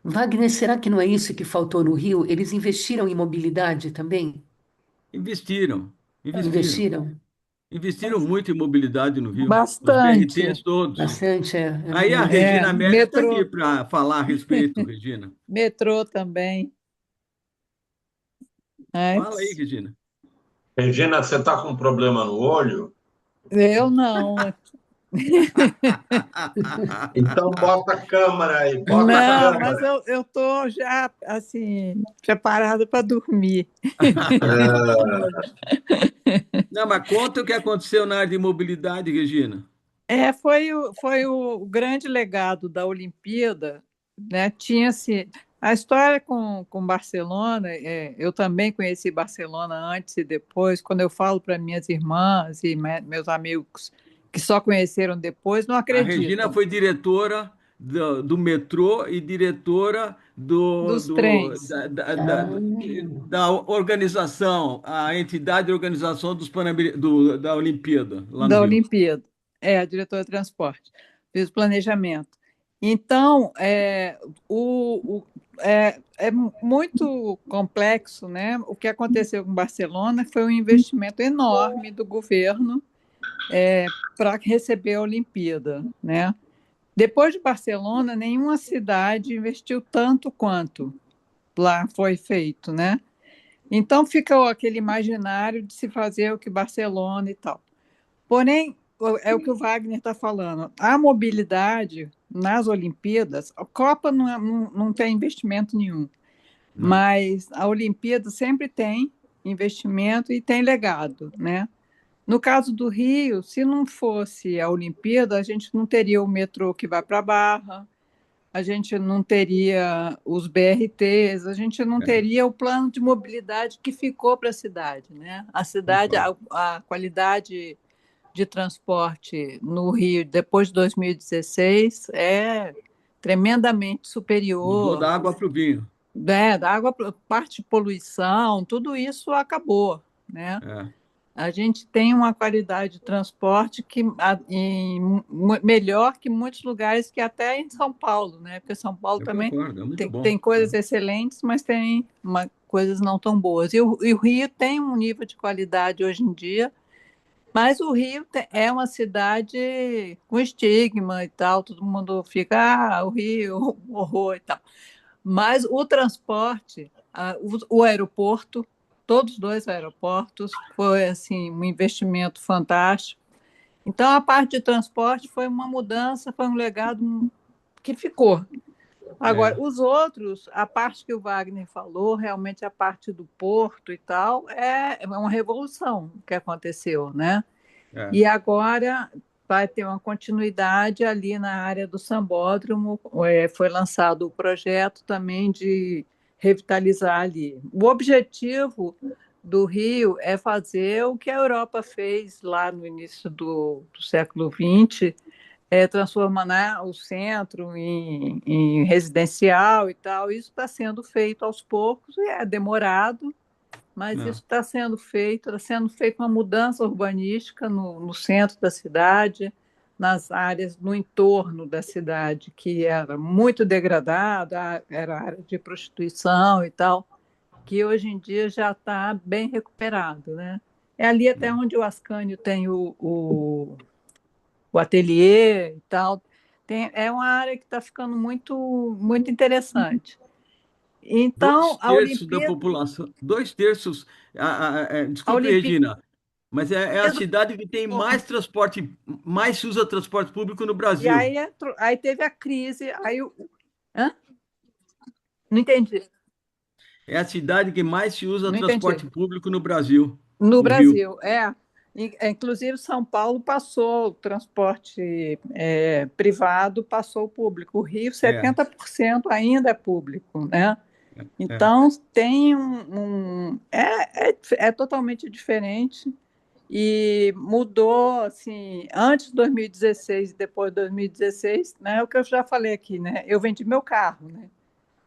Wagner, será que não é isso que faltou no Rio? Eles investiram em mobilidade também? Investiram, investiram, Investiram? investiram muito em mobilidade no Rio. Os BRTs Bastante. todos. Bastante, eu Aí a lembro. É, Regina Médici está aqui metrô, para falar a respeito, Regina. metrô também. Fala aí, Antes, Regina. Regina, você está com problema no olho? eu não. Então bota a câmera aí, bota a Não, mas câmera. eu estou já assim preparada para dormir. Não, mas conta o que aconteceu na área de mobilidade, Regina. Foi o grande legado da Olimpíada, né? Tinha-se a história com Barcelona. Eu também conheci Barcelona antes e depois. Quando eu falo para minhas irmãs e meus amigos que só conheceram depois, não A Regina acreditam. foi diretora do metrô e diretora Dos trens Ah, da organização, a entidade de organização da Olimpíada, lá no da Rio. Olimpíada. A diretora de transporte. Fiz o planejamento. Então, é muito complexo, né? O que aconteceu com Barcelona foi um investimento enorme do governo para receber a Olimpíada, né? Depois de Barcelona, nenhuma cidade investiu tanto quanto lá foi feito, né? Então fica aquele imaginário de se fazer o que Barcelona e tal. Porém, é o que o Wagner está falando. A mobilidade nas Olimpíadas, a Copa não tem investimento nenhum, Não. mas a Olimpíada sempre tem investimento e tem legado, né? No caso do Rio, se não fosse a Olimpíada, a gente não teria o metrô que vai para a Barra, a gente não teria os BRTs, a gente não É, teria o plano de mobilidade que ficou para a cidade, né? A cidade, concordo. a qualidade de transporte no Rio depois de 2016 é tremendamente Mudou superior, da água para o vinho. né? Da água, parte de poluição, tudo isso acabou, né? É, A gente tem uma qualidade de transporte melhor que muitos lugares, que até em São Paulo, né? Porque São Paulo eu também concordo, é muito tem bom. coisas excelentes, mas tem coisas não tão boas. E o Rio tem um nível de qualidade hoje em dia, mas o Rio é uma cidade com estigma e tal, todo mundo fica, o Rio, horror e tal. Mas o transporte, o aeroporto, todos os dois aeroportos, foi assim um investimento fantástico. Então, a parte de transporte foi uma mudança, foi um legado que ficou. Agora, É, os outros, a parte que o Wagner falou, realmente a parte do porto e tal, é uma revolução que aconteceu, né? é, E agora vai ter uma continuidade ali na área do Sambódromo. Foi lançado o projeto também de revitalizar ali. O objetivo do Rio é fazer o que a Europa fez lá no início do século XX, transformar, né, o centro em residencial e tal. Isso está sendo feito aos poucos, e é demorado, mas é, isso está sendo feita uma mudança urbanística no centro da cidade, nas áreas no entorno da cidade, que era muito degradada, era área de prostituição e tal, que hoje em dia já está bem recuperado, né? É ali até é. onde o Ascânio tem o ateliê e tal. É uma área que está ficando muito, muito interessante. Dois Então, a terços da Olimpíada, população, 2 terços, a desculpe, Olimpíada Regina, mas é a cidade que tem mais transporte, mais se usa transporte público no E Brasil. aí teve a crise, aí hã? Não entendi. É a cidade que mais se usa Não transporte entendi. público no Brasil, No o Rio. Brasil, é. Inclusive, São Paulo passou o transporte privado, passou o público. O Rio, É, 70% ainda é público, né? é. Então, tem é totalmente diferente e mudou, assim, antes de 2016 e depois de 2016, né? É o que eu já falei aqui, né? Eu vendi meu carro, né?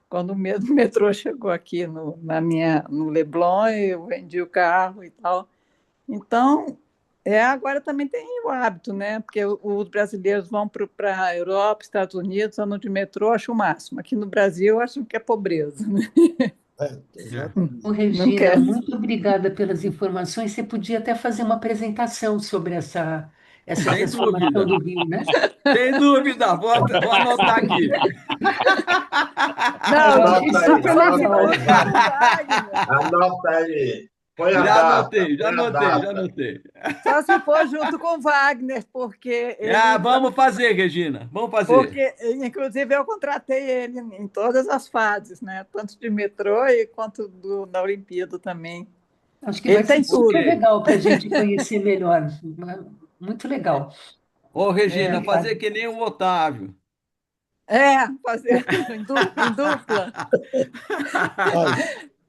Quando o metrô chegou aqui no Leblon, eu vendi o carro e tal. Então, agora também tem o hábito, né? Porque os brasileiros vão para a Europa, Estados Unidos, andam de metrô, acho o máximo. Aqui no Brasil, acham que é pobreza, né? Exatamente. Ô, Não Regina, quer. muito obrigada pelas informações. Você podia até fazer uma apresentação sobre essa Sem transformação dúvida, do Rio, né? sem dúvida. Vou anotar aqui. Não, Anota aí, super anota legal. aí, Wagner. Anota aí. Põe a Já data, anotei, já põe a anotei, já data. anotei. Só se for junto com o Wagner, porque Vamos fazer, Regina, vamos fazer. porque, inclusive, eu contratei ele em todas as fases, né? Tanto de metrô quanto da Olimpíada também. Acho que Ele vai tem ser super tudo. legal para a gente conhecer melhor. Muito legal. Ô, Regina, É, fazer que nem o Otávio. fazer em dupla.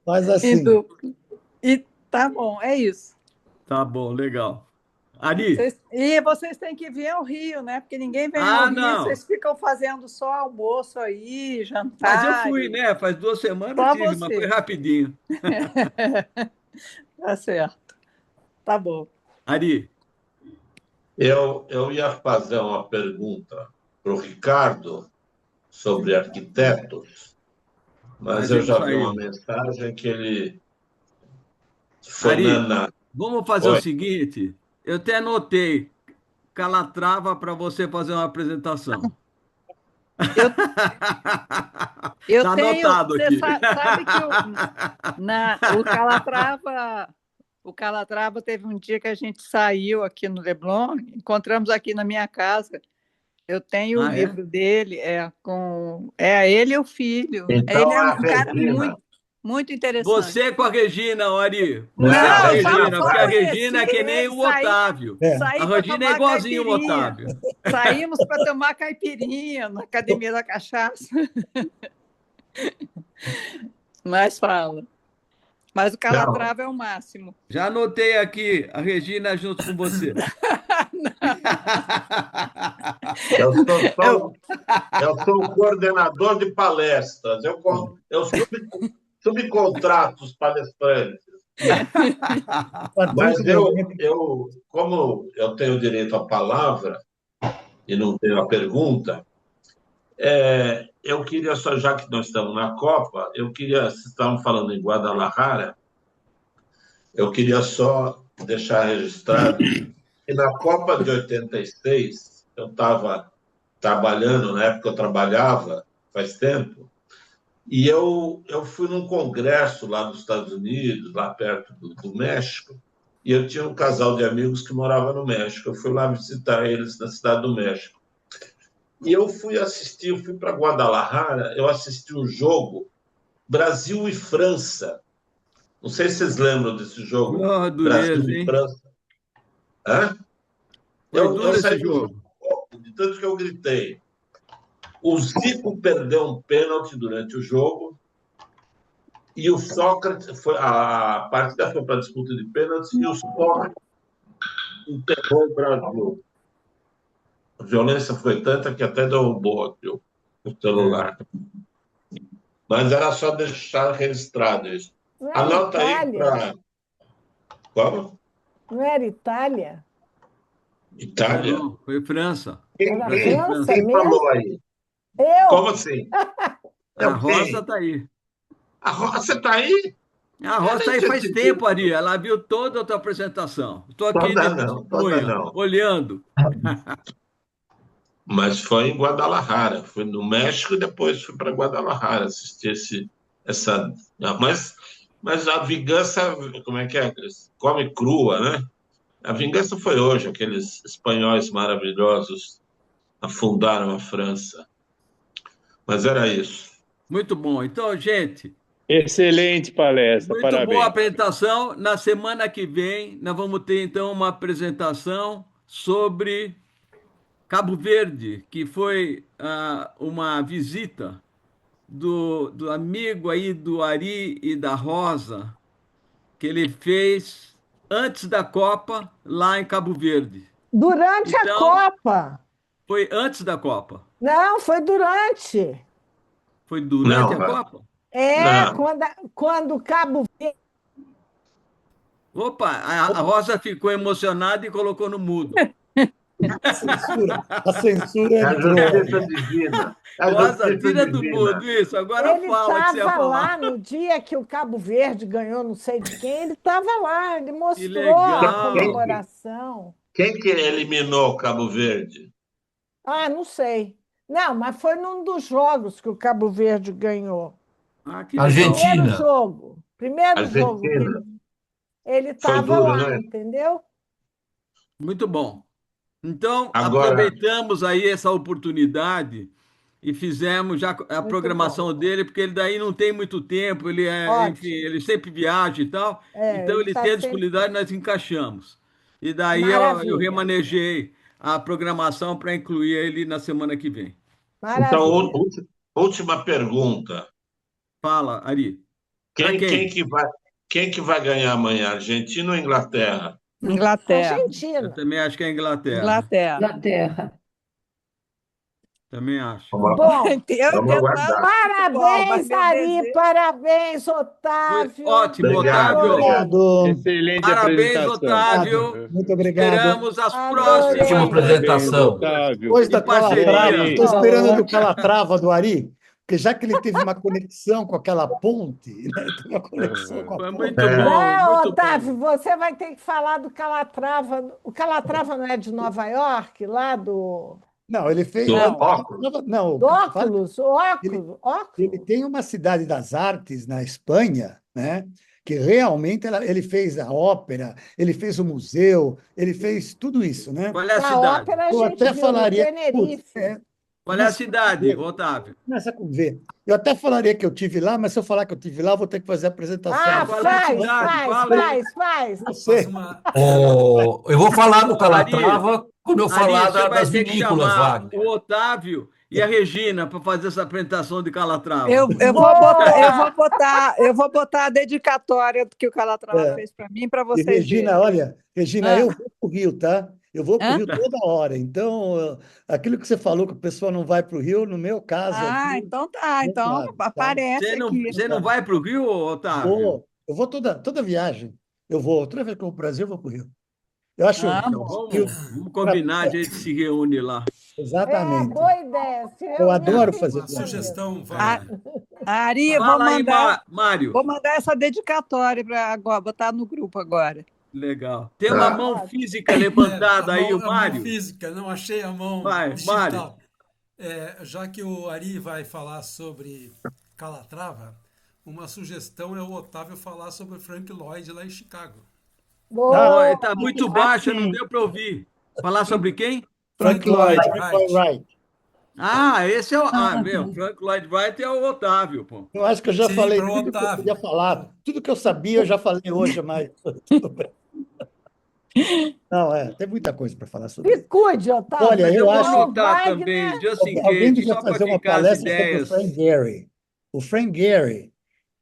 Faz Em assim. dupla. E tá bom, é isso. Tá bom, legal. Ari? E vocês têm que vir ao Rio, né? Porque ninguém vem ao Rio, Não. vocês ficam fazendo só almoço aí, Mas eu jantar. fui, né? Faz 2 semanas eu Só tive, mas foi você. rapidinho. Tá certo. Tá bom. Ari, Eu ia fazer uma pergunta para o Ricardo sobre arquitetos, mas eu fazemos já isso vi uma aí. mensagem que ele foi Ari, na. vamos fazer o Oi. seguinte. Eu até anotei Calatrava para você fazer uma apresentação. Eu, eu Tá tenho. anotado Você aqui. sabe que o Calatrava teve um dia que a gente saiu aqui no Leblon, encontramos aqui na minha casa. Eu tenho o Ah, é? livro dele, ele e o filho. Ele Então é é um a cara Regina. muito, muito interessante. Você com a Regina, Ari. Não é Você a com a Não, eu Regina, só porque a Regina. conheci Regina é que nem ele, o Otávio. A saí para Regina é tomar igualzinho o caipirinha. Otávio. Saímos para tomar caipirinha na Academia da Cachaça. Mas fala. Mas o Não, Calatrava é o máximo. Já anotei aqui a Regina junto com você. eu sou, Eu, só, eu sou o coordenador de palestras. Eu subcontrato os palestrantes. Mas como eu tenho direito à palavra e não tenho a pergunta, eu queria só, já que nós estamos na Copa, vocês estavam falando em Guadalajara, eu queria só deixar registrado que na Copa de 86, eu estava trabalhando, na época eu trabalhava, faz tempo, e eu fui num congresso lá nos Estados Unidos, lá perto do México, e eu tinha um casal de amigos que morava no México. Eu fui lá visitar eles na Cidade do México. E eu fui para Guadalajara, eu assisti um jogo Brasil e França. Não sei se vocês lembram desse jogo, Oh, Brasil dureza, e hein? França. Hã? Foi Eu duro esse saí do jogo, jogo. de tanto que eu gritei. O Zico perdeu um pênalti durante o jogo e o Sócrates, a partida foi para disputa de pênaltis e o Sócrates enterrou o Brasil. A violência foi tanta que até derrubou aqui o celular. Mas era só deixar registrado isso. Não era Anota aí Itália? para. Como? Não era Itália? Itália? Não, foi França. Era Brasil e França Quem França. falou mesmo? aí? Como Eu? assim? A Eu Rosa quem? está aí. A Roça está aí? A Eu Rosa está nem aí tinha faz sentido. tempo, Ari. Ela viu toda a tua apresentação. Estou aqui Toda de não, toda testemunha, não. olhando. Mas foi em Guadalajara. Fui no México e depois fui para Guadalajara assistir essa. Mas a vingança, como é que é? Come crua, né? A vingança foi hoje. Aqueles espanhóis maravilhosos afundaram a França. Mas era isso. Muito bom. Então, gente, Excelente palestra, Muito boa parabéns. apresentação. Na semana que vem, nós vamos ter então uma apresentação sobre Cabo Verde, que foi uma visita do amigo aí do Ari e da Rosa, que ele fez antes da Copa lá em Cabo Verde. Durante a Então, Copa. foi antes da Copa. Não, foi durante. Foi durante Não, a Copa? É, não. quando o Cabo Verde. Opa, a Rosa ficou emocionada e colocou no mudo. A censura É a entrou. justiça divina. É a Rosa, justiça tira do divina. mudo isso. Agora Ele fala o que você ia estava falar. lá no dia que o Cabo Verde ganhou, não sei de quem, ele estava lá, ele mostrou a legal. comemoração. Quem que eliminou Cabo Verde? Ah, não sei. Não, mas foi num dos jogos que o Cabo Verde ganhou. Ah, que Primeiro legal. Argentina. jogo. Primeiro jogo que Argentina. ele Foi estava duro, lá, né? entendeu? Muito bom. Então, Agora, aproveitamos aí essa oportunidade e fizemos já a Muito programação bom. dele, porque ele daí não tem muito tempo, enfim, Ótimo. ele sempre viaja e tal. Então, Ele ele está tem a sempre. disponibilidade, nós encaixamos. E daí eu Maravilha, remanejei a programação para incluir ele na semana que vem. então, maravilha. última pergunta. Fala, Ari. Para Quem quem? que vai ganhar amanhã, Argentina ou Inglaterra? Inglaterra. Eu Argentina. também acho que é a Inglaterra. Inglaterra. Inglaterra. Também acho. Vamos, Bom, Eu vamos entendo aguardar. nada de futebol, mas parabéns, meu Ari, desejo. parabéns, Foi Otávio. ótimo, Obrigado, Otávio. obrigado. Obrigado. Excelente Parabéns, apresentação. Otávio. Muito obrigado. Esperamos as Adorei. Ótima próximas Parabéns, apresentação. Otávio. Depois em da Bom, Calatrava, parceria. estou esperando do Ótimo. Calatrava do Ari, porque já que ele teve uma conexão com aquela ponte, né? Teve uma conexão com a Foi ponte. muito É. bom, Não, muito Otávio, bom. você vai ter que falar do Calatrava. O Calatrava não é de Nova York, lá do, Não, ele fez. Do Não. óculos? Não, do óculos, óculos, ele óculos. tem uma cidade das artes na Espanha, né? Que realmente ele fez a ópera, ele fez o museu, ele fez tudo isso, né? Qual é a Na cidade? ópera a Eu gente até viu no falaria, Tenerife. Qual é a começa com cidade, V, Otávio? começa com V. Eu até falaria que eu tive lá, mas se eu falar que eu tive lá, eu vou ter que fazer a apresentação. Ah, Qual é a faz, cidade? faz, Fala aí. faz. Não sei. Eu vou falar do Ari, Calatrava quando eu falar Ari, você vai das ter que vinícolas, chamar Wagner. o Otávio e a Regina para fazer essa apresentação de Calatrava. Eu Boa! vou botar a dedicatória que o Calatrava fez para mim para E vocês Regina, verem. olha, Regina, Ah. eu vou para o Rio, tá? Eu vou para o Hã? Rio toda hora. Então, aquilo que você falou que o pessoal não vai para o Rio, no meu caso Ah, aqui, então tá. não Então sabe, tá? aparece aqui. Você não vai para o Rio, Otávio? Eu vou toda viagem. Eu vou, toda vez que eu vou para o Brasil, eu vou para o Rio. Eu acho Ah, Então bom. Rio, vamos combinar, a gente se reúne lá. exatamente. Boa ideia. Se Eu reunir adoro assim, fazer Uma viagem. sugestão, A- Wagner. Ari, eu Fala aí, Mário. vou mandar essa dedicatória para agora, botar no grupo agora. Legal. Tem uma Tá. mão física levantada aí, o A mão Mário. física, não achei a mão Vai, digital. Já que o Ari vai falar sobre Calatrava, uma sugestão é o Otávio falar sobre Frank Lloyd lá em Chicago. boa. Está muito baixo, não deu para ouvir. Falar sobre quem? Frank Lloyd Wright. Ah, esse é o. Meu, Frank Lloyd Wright é o Otávio, pô. Eu acho que eu já Sim, falei para o tudo que eu Otávio. podia falar. Tudo que eu sabia, eu já falei hoje, mas tudo bem. Não, tem muita coisa para falar sobre Se isso. cuide, Otávio. Olha, Mas eu vou acho. anotar Wagner. também, just in Alguém case, devia só para fazer uma ficar as palestra sobre o ideias. Frank Gehry. O Frank Gehry,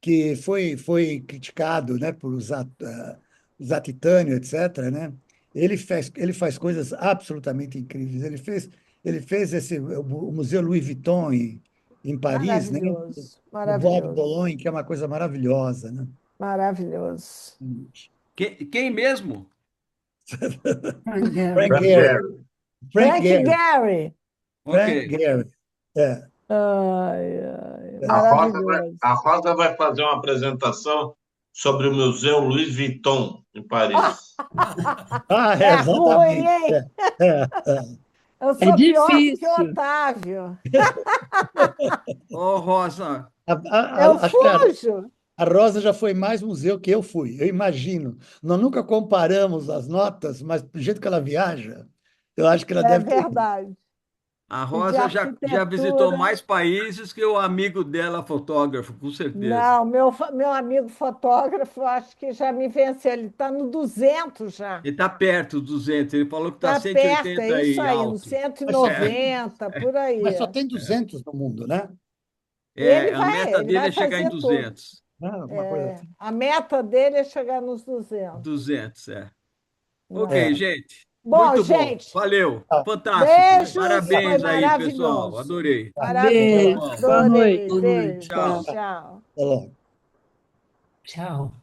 que foi criticado, né, por usar titânio, etc., né? Ele faz coisas absolutamente incríveis. Ele fez o Museu Louis Vuitton em Paris, né? Maravilhoso, O Bois de maravilhoso, Boulogne, que é uma coisa maravilhosa, né? maravilhoso. Quem mesmo? Frank Frank Gehry. Gehry. Frank Frank Gehry. Gehry. Frank Ok. Gehry. Ai, A maravilhoso. Rosa vai fazer uma apresentação sobre o Museu Louis Vuitton, em Paris. É ruim, exatamente. hein? Eu É sou pior que difícil. o Otávio. Ô, Rosa, Eu Acho que fujo. a Rosa já foi mais museu que eu fui, eu imagino. Nós nunca comparamos as notas, mas do jeito que ela viaja, eu acho que ela É deve ter. verdade. A e de Rosa já visitou arquitetura. mais países que o amigo dela, fotógrafo, com certeza. Não, meu amigo fotógrafo, acho que já me venceu. Ele está no 200 já. Ele está perto dos 200. Ele falou que está Está perto, 180 é isso aí, aí, no alto. Mas só 190, por aí. mas só tem 200 no mundo, né? A meta Ele dele vai é chegar em fazer tudo. 200. Uma coisa assim. A meta dele é chegar nos 200. 200, é. Não. Ok, gente. Bom, Muito bom. gente, Valeu. Tá. Fantástico. beijos, foi Parabéns aí, pessoal. maravilhoso. Adorei. Parabéns, Beijo. Boa adorei. noite. Beijo, Tchau. tchau. Até logo. Tchau.